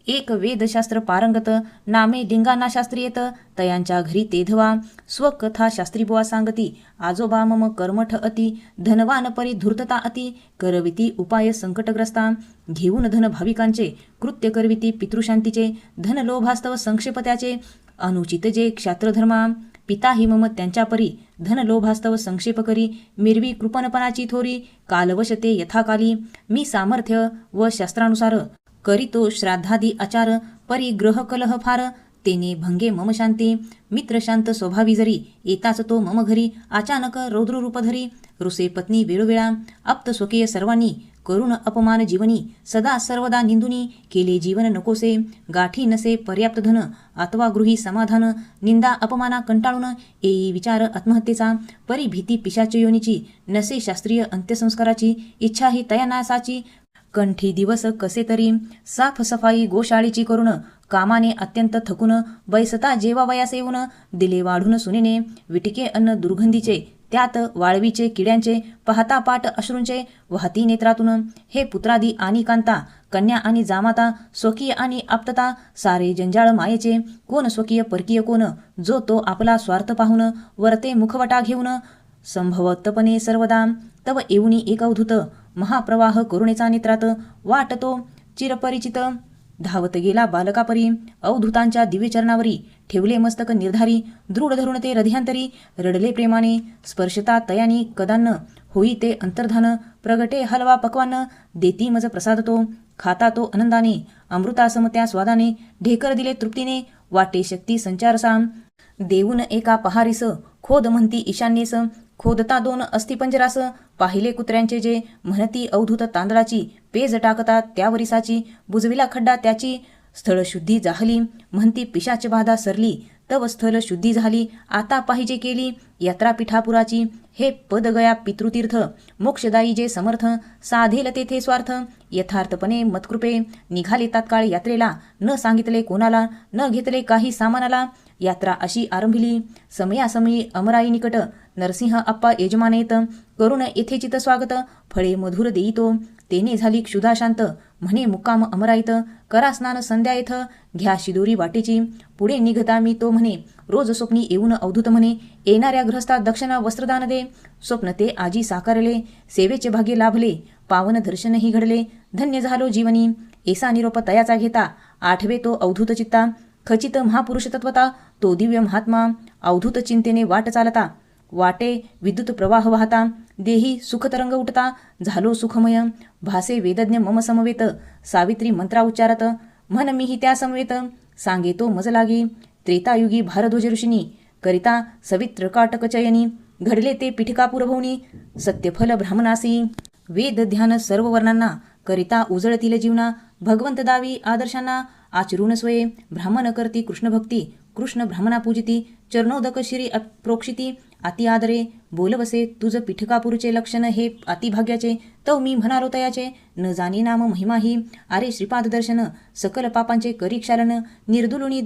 एक वेदशास्त्र पारंगत नामे लिंगाना शास्त्रीयत तयांच्या घरी तेधवा स्वकथा शास्त्रीबुवा सांगती आजोबा मम कर्मठ अति धनवान परी धूर्तता अति करविती उपाय संकटग्रस्ता घेऊन धन भाविकांचे कृत्य करविती पितृशांतीचे धन लोभास्तव संक्षेप त्याचे अनुचित जे क्षात्रधर्मा पिता हि मम त्यांच्या परी धन लोभास्तव संक्षेप करी मिरवी कृपणपणाची थोरी कालवशते यथाकाली मी सामर्थ्य व शास्त्रानुसार करीतो श्राद्धादी आचार परी ग्रह कलह फार तेने भंगे मम शांती मित्र शांत स्वभावी जरी येताच तो मम घरी अचानक रौद्र रूप धरी रुसे पत्नी वेळोवेळा आप्त स्वकीय सर्वांनी करुण अपमान जीवनी सदा सर्वदा निंदुनी केले जीवन नकोसे गाठी नसे पर्याप्त धन अथवा गृही समाधान निंदा अपमाना कंटाळून येई विचार आत्महत्येचा परी भीती पिशाच योनीची नसे शास्त्रीय अंत्यसंस्काराची इच्छा ही तयानासाची कंठी दिवस कसे तरी साफसफाई गोशाळीची करून कामाने अत्यंत थकून बैसता जेवावयास येऊन दिले वाढून सुनेने विटिके अन्न दुर्गंधीचे त्यात वाळवीचे किड्यांचे पाहता पाट अश्रूंचे वाहती नेत्रातून हे पुत्रादी आणि कांता कन्या आणि जामाता स्वकीय आणि आप्तता सारे जंजाळ मायेचे कोण स्वकीय परकीय कोण जो तो आपला स्वार्थ पाहून वरते मुखवटा घेऊन संभवतपणे सर्वदा तव येऊनी एक अवधूत महाप्रवाह करुणेचा नेत्रात वाटतो चिरपरिचित धावत गेला बालकापरी अवधूतांच्या दिव्यचरणावरी ठेवले मस्तक निर्धारी दृढ धरून ते हृदयांतरी रडले प्रेमाने स्पर्शता तयानी कदान्न होई ते अंतर्धान प्रगटे हलवा पक्वान देती मज प्रसाद तो खाता तो आनंदाने अमृतासम त्या स्वादाने ढेकर दिले तृप्तीने वाटे शक्ती संचारसा देऊन एका पहारीस खोद म्हणती ईशान्येस खोदता 2 अस्थिपंजरास पाहिले कुत्र्यांचे जे म्हणती अवधूत तांदळाची पेज टाकता त्यावरिसाची बुजविला खड्डा त्याची स्थळशुद्धी जाहली म्हणती पिशाच बाधा सरली तव स्थल शुद्धी झाली, आता पाहिजे केली यात्रा पिठापुराची. हे पद गया पितृतीर्थ, मोक्षदायी जे समर्थ, साधेल तेथे स्वार्थ. यथार्थपणे मतकृपे निघाले तात्काळ यात्रेला, न सांगितले कोणाला, न घेतले काही सामानाला. यात्रा अशी आरंभिली, समयासमयी अमराई निकट, नरसिंह आप्पा यजमान येत, करुण येथे चित स्वागत, फळे मधुर देईतो. तेने झाली क्षुधा शांत, म्हणे मुक्काम अमराईत, करा स्नान संध्या येथ, घ्या शिदोरी वाटेची. पुढे निघता मी तो म्हणे, रोज स्वप्नी येऊन अवधूत म्हणे, येणाऱ्या गृहस्था दक्षिणा वस्त्रदान दे. स्वप्न ते आजी साकारले, सेवेचे भाग्य लाभले, पावन दर्शनही घडले, धन्य झालो जीवनी. ऐसा निरोप तयाचा घेता, आठवे तो अवधूत चित्ता. खचित महापुरुष तत्वता, तो दिव्य महात्मा, अवधूत चिंतेने वाट चालता. वाटे विद्युत प्रवाह वाहता, देही सुखतरंग उठता, झालो सुखमय. भासे वेदज्ञ मम समवेत, सावित्री मंत्रा उच्चारत, म्हण मीही त्या समवेत. सांगे तो मज लागी, त्रेतायुगी भारध्वज ऋषीनी, करिता सवित्र काटक चयनी. घडले ते पिठिकापूर भवनी, सत्यफल ब्राह्मणासी. वेद ध्यान सर्व वर्णांना, करिता उजळतील जीवना. भगवंत दावी आदर्शांना, आचरून स्वये. ब्राह्मण करती कृष्ण भक्ती, कृष्ण ब्राह्मणा पूजिती. चरणोदक श्री प्रोक्षिती, अति आदरे. बोलवसे तुझ पिठकापूरचे लक्षण हे अतिभाग्याचे. तो मी म्हणालो तयाचे, न जाणी नाम महिमाही. अरे श्रीपाद दर्शन, सकल पापांचे करी क्षालन. निर्दुलुनी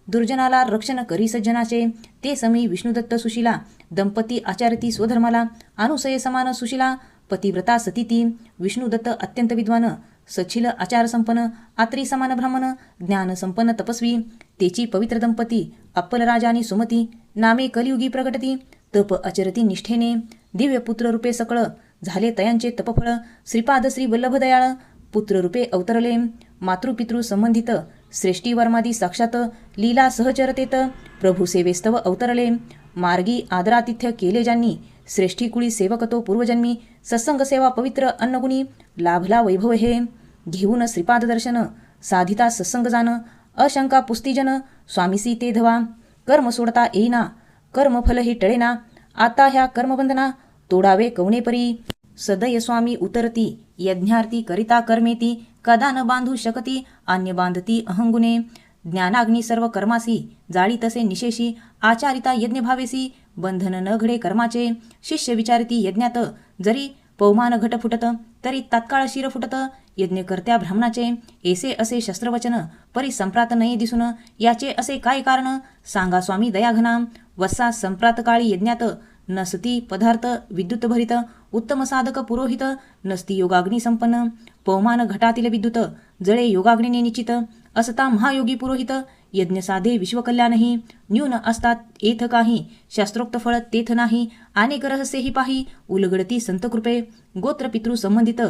दुर्जनाला रक्षण करी सज्जनाचे. ते समी विष्णुदत्त सुशिला, दंपती आचारती स्वधर्माला. अनुसये समान सुशिला, पतिव्रता सती ती. विष्णुदत्त अत्यंत विद्वान, सच्छिल आचार संपन्न. आत्री समान ब्राह्मण, ज्ञान संपन्न तपस्वी. तेची पवित्र दंपती, अप्पल राजा आणि सुमती. नामे कलियुगी प्रगटती, तप आचरती निष्ठेने. दिव्य पुत्र रूपे सकळ, झाले तयांचे तपफळ. श्रीपाद श्री वल्लभ दयाळ, पुत्र रूपे अवतरले. मातृपितृ संबंधित, श्रेष्ठी वर्मादी साक्षात. लीला सहचरतेत, प्रभू सेवेस्तव अवतरले. मार्गी आदरातिथ्य केले ज्यांनी, श्रेष्ठी कुळी सेवक तो पूर्वजन्मी. सत्संग सेवा पवित्र अन्नगुणी, लाभला वैभव हे. घेऊन श्रीपाद दर्शन, साधिता सत्संग जाण. अशंका पुस्तीजन, स्वामीसी ते धवा. कर्म सोडता येईना, कर्मफल हे टळेना. आता ह्या कर्मबंधना, तोडावे कवणे परी. सदय स्वामी उतरती, यज्ञार्थी करिता कर्मेती. कदा न बांधू शकती, अन्य बांधती अहंगुणे. ज्ञानाग्नी सर्व कर्मासी, जाळी तसे निशेषी. आचारिता यज्ञ भावेसी, बंधन न घडे कर्माचे. शिष्य विचारती यज्ञात, जरी पवमान घट फुटत, तरी तात्काळ शिर फुटत. यज्ञकर्त्या ब्राह्मणाचे, ऐसे असे शस्त्रवचन, परी संप्रात नये दिसून. याचे असे काय कारण, सांगा स्वामी दयाघना. वत्सा संप्रात काळी यज्ञात, नसती पदार्थ विद्युत भरित. उत्तम साधक पुरोहित, नसती योगाग्नी संपन्न. पवमान घटातील विद्युत, जळे योगाग्नीने निश्चित. असता महायोगी पुरोहित, यज्ञ साधे विश्वकल्याणही. न्यून असतात येथ काही, शास्त्रोक्त फळ तेथ नाही. अनेक रहस्यही पाही, उलगडती संतकृपे. गोत्र पितृ संबंधित,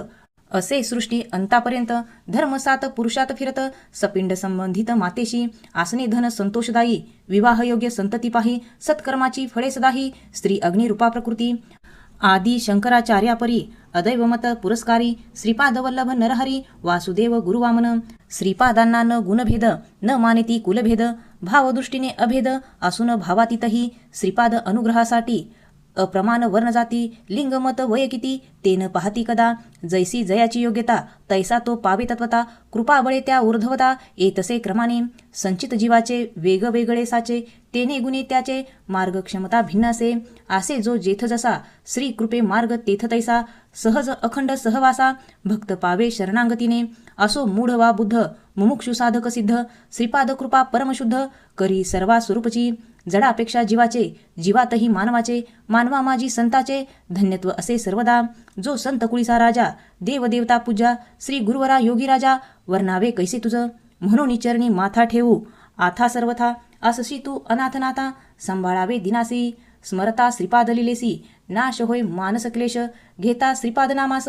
असे सृष्टी अंतापर्यंत. धर्मसात पुरुषात फिरत, सपिंड संबंधित मातेशी. आसने धन संतोषदायी, विवाहयोग्य संतती पाही. सत्कर्माची फळे सदाही, स्त्री अग्निरूपा प्रकृती. आदी शंकराचार्यापरी, अदैवमत पुरस्कारी. श्रीपाद वल्लभ नरहरी, वासुदेव गुरुवामन. श्रीपादांना न गुणभेद, न मानेती कुलभेद. भावदृष्टीने अभेद, असून भावातीतही. श्रीपाद अनुग्रहासाठी, अप्रमाण वर्णजाती. लिंगमत वय किती, ते न पाहती कदा. जैसी जयाची योग्यता, तैसा तो पावे तत्वता. कृपा बळे त्या ऊर्ध्वता, येतसे क्रमाने. संचित जीवाचे वेगवेगळे साचे, तेने गुणे त्याचे. मार्ग क्षमता भिन्न असे, आसे जो जेथ जसा. श्री कृपे मार्ग तेथ तैसा, सहज अखंड सहवासा. भक्त पावे शरणांगतीने, असो मूढ वा बुद्ध. मुमुक्षु साधक सिद्ध, श्रीपाद कृपा परमशुद्ध. करी सर्वा स्वरूपची, जडापेक्षा जीवाचे. जीवातही मानवाचे, मानवा माझी संताचे. धन्यत्व असे सर्वदा, जो संत कुळीचा राजा. देवदेवता पूजा, श्री गुरुवरा योगी राजा. वर्णावे कैसे तुझ, म्हणून चरणी माथा ठेवू. आथा सर्वथा, असशी तू अनाथनाथा. सांभाळावे दिनासी, स्मरता श्रीपाद लिलेसी. नाश होय मानस क्लेश, घेता श्रीपाद नामास.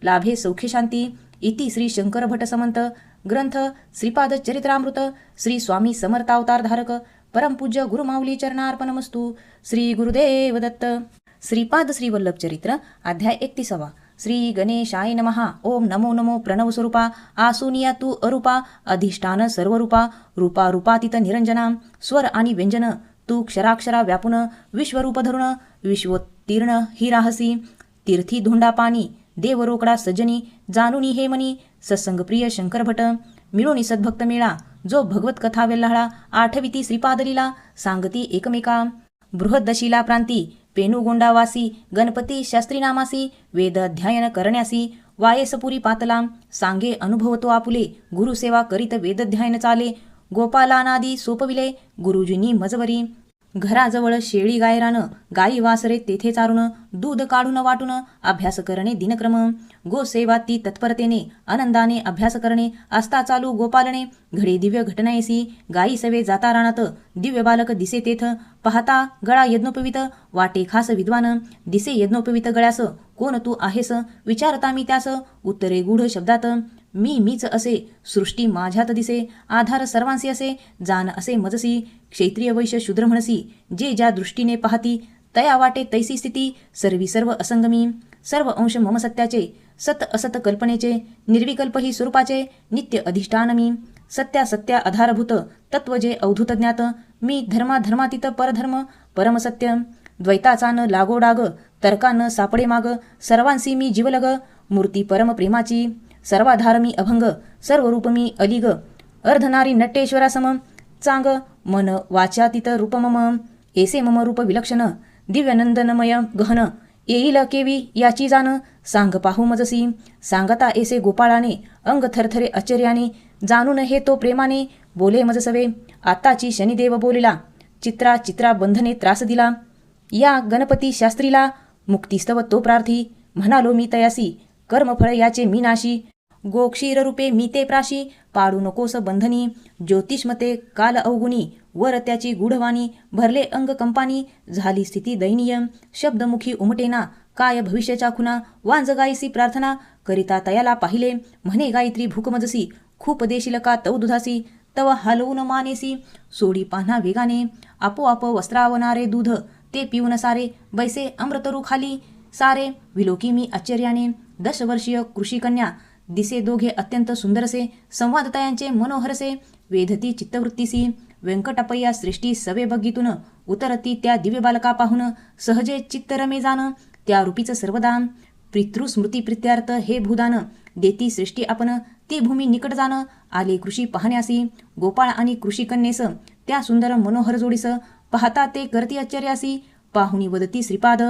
लाभे सौख्य शांती, इति श्री शंकर भट समंत. ग्रंथ श्रीपाद चरित्रामृत. श्री स्वामी समर्थावतार धारक, परमपूज्य गुरुमाऊली चरणार्पणमस्तु. श्री गुरुदेव दत्त. श्रीपाद श्री वल्लभ चरित्र, अध्याय 31. श्री गणेशाय नमः. ओम नमो नमो प्रणव स्वरूपा. आसुनिया तू अरूपा, अधिष्ठान सर्वरूपा. रूपा रूपातीत निरंजना, स्वर आणि व्यंजन. तू क्षराक्षरा व्यापून, विश्वरूप धरुण. विश्वोत्तीर्ण ही राहसी, तीर्थी धोंडा पाणी. देव रोकडा सज्जनी, जाणुनी हे मनी. सत्संगप्रिय शंकर भट, मिळोनी सद्भक्त मेळा. जो भगवत कथा वेल्हाळा आठविती श्रीपादलीला सांगती एकमेका. बृहद्दशिला प्रांती पेनुगोंडावासी गणपती शास्त्री नामासी वेद अध्ययन करण्यासी वायसपुरी पातलाम सांगे अनुभवतो आपुले गुरुसेवा करीत वेदध्यायन चाले. गोपालानादी सोपविले गुरुजींनी मजवरी. घराजवळ शेळी गायरानं गाई वासरे तेथे चारून दूध काढून वाटून अभ्यास करणे दिनक्रम. गोसेवा ती तत्परतेने आनंदाने अभ्यास करणे असता चालू गोपालने. घडी दिव्य घटनायसी गाई सवे जाता रानात दिव्य बालक दिसे तेथ पाहता गळा यज्ञोपवित वाटे खास विद्वान. दिसे यज्ञोपवित गळ्यास कोण तू आहेस विचारता मी त्यास उत्तरे गूढ शब्दात. मीच असे सृष्टी माझ्यात दिसे आधार सर्वांसी असे जाण असे मजसी. क्षत्रिय वैश्य शूद्र म्हणसी जे ज्या दृष्टीने पाहती तया वाटे तैसी स्थिती सर्वी सर्व असंगमी. सर्व अंश मम सत्याचे सत असत कल्पनेचे निर्विकल्प ही स्वरूपाचे नित्य अधिष्ठान मी. सत्या आधारभूत तत्व जे अवधूत ज्ञात मी. धर्मातीत परधर्म परमसत्य द्वैताचा न लागोडाग तर्का न सापडे माग. सर्वांसी मी जीवलग मूर्ती परम प्रेमाची. सर्वाधार मी अभंग सर्व रूप मी अलिग. अर्धनारी नट्टेश्वरासम चांग मन वाचातीत रूप मम. एसे मम रूप विलक्षण दिव्यनंदनमय गहन. येईल केवी याची जाण सांग पाहू मजसी. सांगता एसे गोपाळाने अंग थरथरे आश्चर्याने. जाणून हे तो प्रेमाने बोले मजसवे. आताची शनिदेव बोलिला चित्रा बंधने त्रास दिला. या गणपती शास्त्रीला मुक्तीस्तव तो प्रार्थी. म्हणालो मी तयासी कर्मफळ याचे मी नाशी. गोक्षीर रूपे मी ते प्राशी पाडू नकोस बंधनी. ज्योतिषमते काल अवगुणी वर त्याची गूढवाणी. भरले अंग कंपानी झाली स्थिती दयनीय. शब्दमुखी उमटेना काय भविष्याच्या खुना. वांज गायसी प्रार्थना करिता तयाला पाहिले. म्हणे गायत्री भूकमजसी खूप देशील का तव दुधासी. तव हलवून मानेसी सोडी पान्हा वेगाने. आपोआप वस्त्रावणारे दूध ते पिऊन सारे. बैसे अमृतरू खाली सारे विलोकी मी आश्चर्याने. 10 वर्षीय कृषिकन्या दिसे दोघे अत्यंत सुंदरसे. संवाद तयांचे मनोहरसे वेधती चित्तवृत्तीसी. व्यंकटपय्या सृष्टी सवे बघितून उतरती त्या दिव्य बालका पाहून. सहजे चित्त रमे जाण त्या रूपीच सर्वदान. पितृस्मृती प्रित्यार्थ हे भूदान देती सृष्टी आपण. ती भूमी निकट जाण आले कृषी पाहण्यासी. गोपाळ आणि कृषिकन्येस त्या सुंदर मनोहर जोडीस पाहता ते करती आश्चर्यासी. पाहुणी वदती श्रीपाद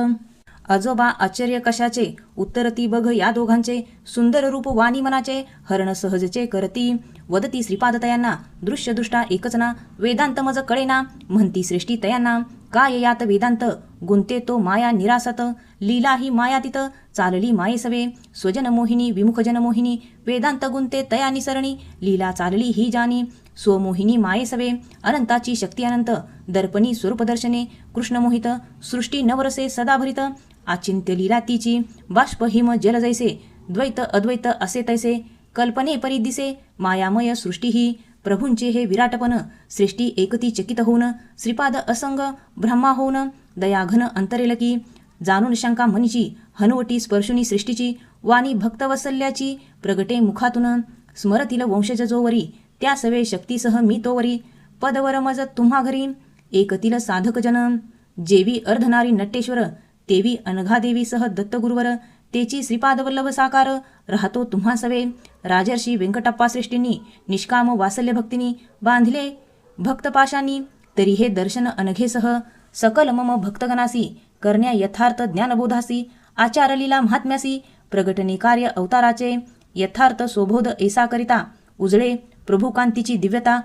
आजोबा आश्चर्य कशाचे उत्तर ती बघ या दोघांचे. सुंदर रूप वाणी मनाचे हरण सहजचे करती. वदती श्रीपाद तयांना दृश्य दृष्टा एकच ना. वेदांत मज कळेना म्हणती सृष्टी तयांना. काय यात वेदांत गुंते तो माया निरासत. लीला ही मायातीत चालली माये सवे. स्वजन मोहिनी विमुखजन मोहिनी वेदांत गुंते तया निसरणी. लीला चालली ही जाणी स्वमोहिनी माये सवे. अनंताची शक्ती अनंत दर्पणी स्वरूपदर्शने. कृष्ण मोहित सृष्टी नवरसे सदा भरित. आचिंत्य लीला तिची बाष्प हिम जल जैसे. द्वैत अद्वैत असे तैसे कल्पने परी दिसे. मायामय सृष्टी ही प्रभूंचे हे विराटपण. सृष्टी एकती चकित होऊन श्रीपाद असंग ब्रह्मा होऊन. दयाघन अंतरेलकी जाणून शंका मनीची. हनुवटी स्पर्शुनी सृष्टीची वाणी भक्तवत्सल्याची. प्रगटे मुखातून स्मरतील वंशज जोवरी. त्या सवे शक्तीसह मी तोवरी. पदवर मज तुम्हा घरी एकतील साधक जन. जेवी अर्धनारी नट्टेश्वर तेवी अनघादेवी सह दत्तगुरुवर. तेची श्रीपाद वल्लभ साकार राहतो तुम्हा सवे. राजर्षी व्यंकटप्पा श्रेष्ठींनी निष्काम वात्सल्य भक्तीनी बांधले भक्तपाशांनी. तरी हे दर्शन अनघेसह सकल मम भक्तगणासी. करण्या यथार्थ ज्ञानबोधासी. आचारलीला महात्म्यासी प्रगटने कार्य अवताराचे. यथार्थ सोबोध ऐसा करिता उजळे प्रभुकांतीची दिव्यता.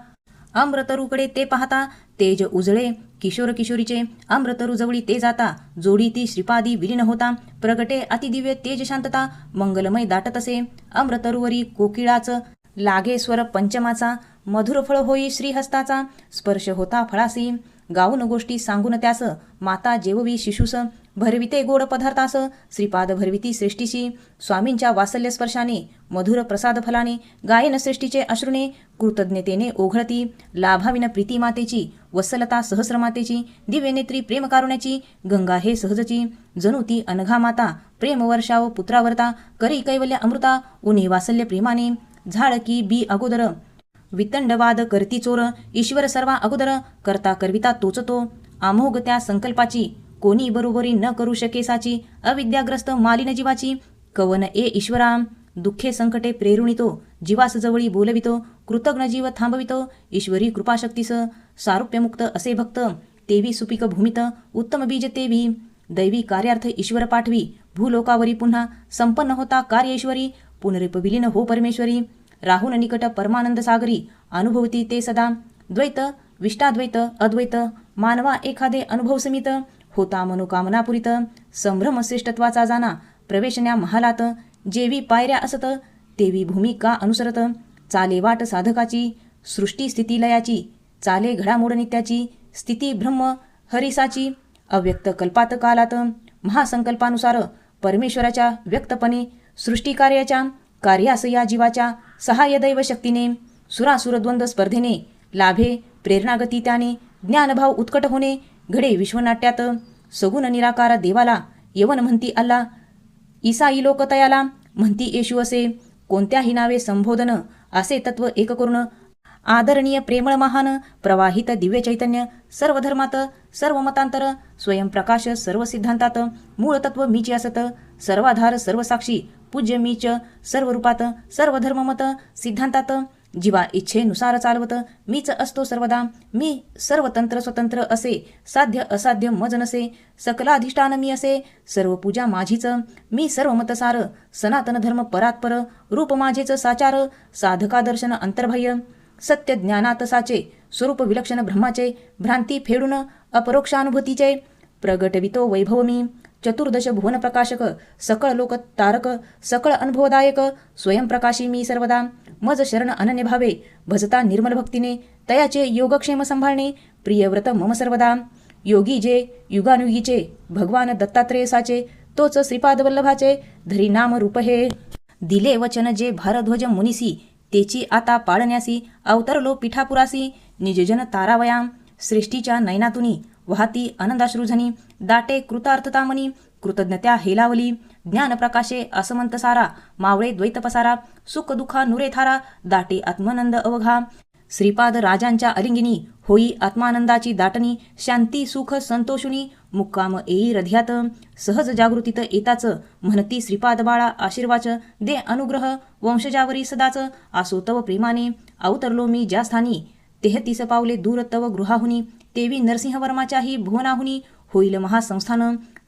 अमृतरूकडे ते पाहता तेज उजळे किशोर किशोरीचे. अमृतरू जवळी ते जाता जोडी ती श्रीपादी विलीन होता. प्रगटे अतिदिव्य तेज शांतता मंगलमय दाटत असे. अमृतरूवरी कोकिळाच लागे स्वर पंचमाचा. मधुर फळ होई श्रीहस्ताचा स्पर्श होता फळासी. गाऊन गोष्टी सांगून त्यास माता जेववी शिशुस. भरविते गोड पदार्थास श्रीपाद भरविती सृष्टीशी. स्वामींच्या वात्सल्य स्पर्शाने मधुर प्रसाद फलाने गायन सृष्टीचे अश्रुने कृतज्ञतेने ओघळती. लाभाविन प्रीती मातेची वत्सलता सहस्रमातेची. दिव्यनेत्री प्रेम कारुण्याची गंगा हे सहजची. जणू ती अनघा माता प्रेम वर्षाव पुत्रावरता. करी कैवल्य अमृता उन्हे वात्सल्य प्रेमाने. झाडकी बी अगोदर वितंडवाद करती चोर. ईश्वर सर्वा अगोदर करता करविता तोच तो. अमोघ त्या संकल्पाची कोणी बरोबरी न करू शकेसाची. अविद्याग्रस्त मालिन जीवाची कवन ए ईश्वरा. दुःखे संकटे प्रेरुणितो जीवास जवळी बोलवितो. कृतज्ञ जीव थांबवित ईश्वरी कृपाशक्तीस सारूप्यमुक्त असे भक्त तेवी सुपीक भूमित उत्तम बीज तेवी दैवी कार्यार्थ ईश्वर पाठवी भूलोकावरी पुन्हा संपन्न होता कार्येश्वरी पुनरिपविलीन हो परमेश्वरी राहून निकट परमानंद सागरी अनुभवती ते सदा द्वैत विष्टाद्वैत अद्वैत मानवा एखादे अनुभव समित होता मनोकामनापुरित संभ्रम श्रेष्ठत्वाचा जाना प्रवेशन्या महालात जेवी पायऱ्या असत तेवी भूमिका अनुसरत चाले वाट साधकाची सृष्टी स्थिती लयाची चाले घडामोड नित्याची स्थिती ब्रह्म हरिसाची अव्यक्त कल्पात कालात महासंकल्पानुसार परमेश्वराच्या व्यक्तपणे सृष्टिकार्याच्या कार्यास या जीवाच्या सहाय्य दैव शक्तीने सुरासुर द्वंद्व स्पर्धेने लाभे प्रेरणागती त्याने ज्ञानभाव उत्कट होणे घडे विश्वनाट्यात सगुण निराकार देवाला यवन म्हणती अल्ला ईसाई लोक तयाला म्हणती येशू असे कोणत्याही नावे संबोधन असे तत्व एक करून आदरणीय प्रेमळ महान प्रवाहित दिव्य चैतन्य सर्व धर्मात सर्व मतांतर स्वयंप्रकाश सर्व सिद्धांतात मूळ तत्व मीची असत सर्वाधार सर्व साक्षी पूज्य मीच सर्व रूपात सर्व धर्ममत सिद्धांतात जीवा इच्छेनुसार चालवत मीच असतो सर्वदा मी सर्व तंत्र स्वतंत्र असे साध्य असाध्य मज नसे सकलाधिष्ठान मी असे सर्व पूजा माझीच मी सर्व मतसार सनातन धर्म परात्पर रूप माझेच साचार साधका दर्शन अंतर्बाह्य सत्य ज्ञानात साचे स्वरूप विलक्षण ब्रह्माचे भ्रांती फेडून अपरोक्षानुभूतीचे प्रगटवितो वैभव मी चतुर्दश भुवन प्रकाशक सकळ लोक तारक सकळ अनुभवदायक स्वयंप्रकाशी मी सर्वदा मज शरण अनन्य भावे भजता निर्मल भक्तीने तयाचे योगक्षेम संभाळणे प्रियव्रत मम सर्वदा योगी जे युगानुयुगीचे भगवान दत्तात्रेय साचे तोच श्रीपाद वल्लभाचे धरी नाम रूप हे दिले वचन जे भारध्वज मुनिसी तेची आता पाळण्यासी अवतरलो पिठापुरासी निजजन तारावयाम सृष्टीच्या नयनातुनी वाहती आनंदाश्रुझनी दाटे कृतार्थतामनी कृतज्ञत्या हेलावली ज्ञानप्रकाशे असमंत सारा मावळे द्वैत पसारा सुख दुःखा नुरे थारा दाटे आत्मानंद अवघा श्रीपाद राजांच्या अलिंगिनी होई आत्मानंदाची दाटणी शांती सुख संतोषुनी मुक्काम येई हृदयात सहज जागृतीत येताच म्हणती श्रीपाद बाळा आशीर्वाच दे अनुग्रह वंशजावरी सदाच आसो तव प्रेमाने अवतरलो मी ज्या स्थानी 33 पावले दूर तव गृहाहुनी तेवी नरसिंहवर्माच्याही भुवनाहुनी होईल महासंस्थान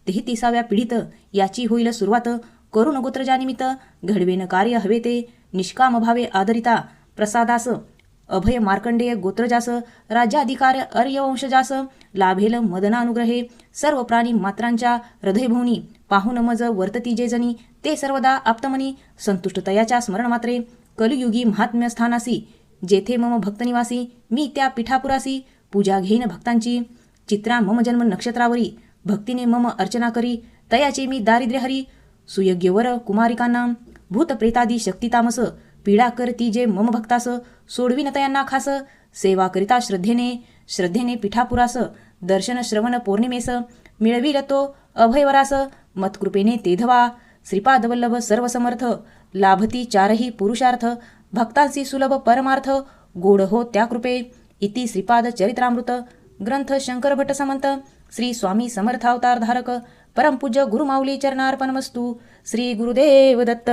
33व्या पिढीत याची होईल सुरुवात करून गोत्रजानिमित्त घडवेन कार्य हवे ते निष्काम भावे आदरिता प्रसादास अभय मार्कंडेय गोत्रजास राज्याधिकार अर्यवंशजास लाभेल मदनानुग्रहे सर्व प्राणी मात्रांच्या हृदयभूनी पाहून मज वर्तती जे जनी ते सर्वदा आप्तमनी संतुष्टतयाच्या स्मरण मात्रे कलियुगी महात्म्य स्थानासी जेथे मम भक्तनिवासी मी त्या पिठापुरासी पूजा घेईन भक्तांची चित्रा मम जन्म नक्षत्रावरी भक्तीने मम अर्चना करी तयाचे मी दारिद्र्य हरी सुयज्ञवर कुमारिकांना भूत प्रेतादी शक्ती तामस पीडा करती जे मम भक्तास सोडविन तयांना खास सेवा करिता श्रद्धेने पिठापुरास दर्शन श्रवण पौर्णिमेस मिळविल तो अभयवरास मतकृपेने तेधवा श्रीपाद वल्लभ सर्व समर्थ लाभती चारही पुरुषार्थ भक्तांसी सुलभ परमार्थ गोड हो त्या कृपे इति श्रीपाद चरित्रामृत ग्रंथ शंकर भट्ट समंत श्री स्वामी समर्थ अवतार धारक परमपूज्य गुरुमाऊली चरणार्पणमस्तु श्री गुरुदेव दत्त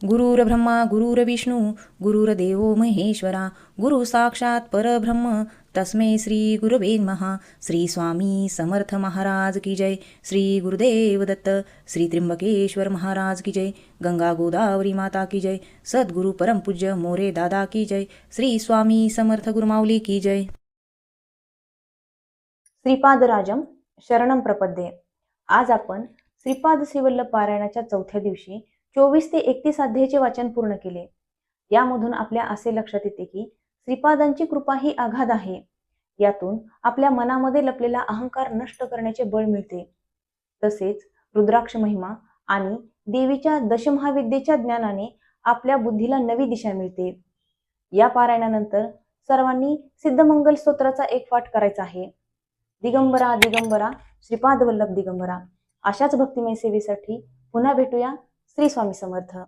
गुरुर्ब्रह्मा गुरुर्विष्णू गुरुर्देवो महेश्वरा गुरु साक्षात परब्रह्म तस्मै श्री गुरवे नमः श्री स्वामी समर्थ महाराज की जय श्री गुरुदेव दत्त श्री त्र्यंबकेश्वर महाराज की जय गंगा गोदावरी माता की जय सद्गुरु परम पूज्य मोरे दादा की जय श्री स्वामी समर्थ गुरुमाऊली की जय श्रीपादराजम शरणम प्रपद्ये. आज आपण श्रीपाद श्रीवल्लभ पारायणाच्या चौथ्या दिवशी 24 ते 31 अध्यायाचे वाचन पूर्ण केले. यामधून आपल्या असे लक्षात येते की श्रीपादांची कृपा ही अगाध आहे. यातून आपल्या मनामध्ये लपलेला अहंकार नष्ट करण्याचे बळ मिळते. तसेच रुद्राक्ष महिमा आणि देवीच्या दशमहाविद्येच्या ज्ञानाने आपल्या बुद्धीला नवी दिशा मिळते. या पारायणानंतर सर्वांनी सिद्धमंगल स्तोत्राचा एक पाठ करायचा आहे. दिगंबरा दिगंबरा श्रीपाद वल्लभ दिगंबरा. अशाच भक्तिमय सेवेसाठी पुन्हा भेटूया. श्री स्वामी समर्थ.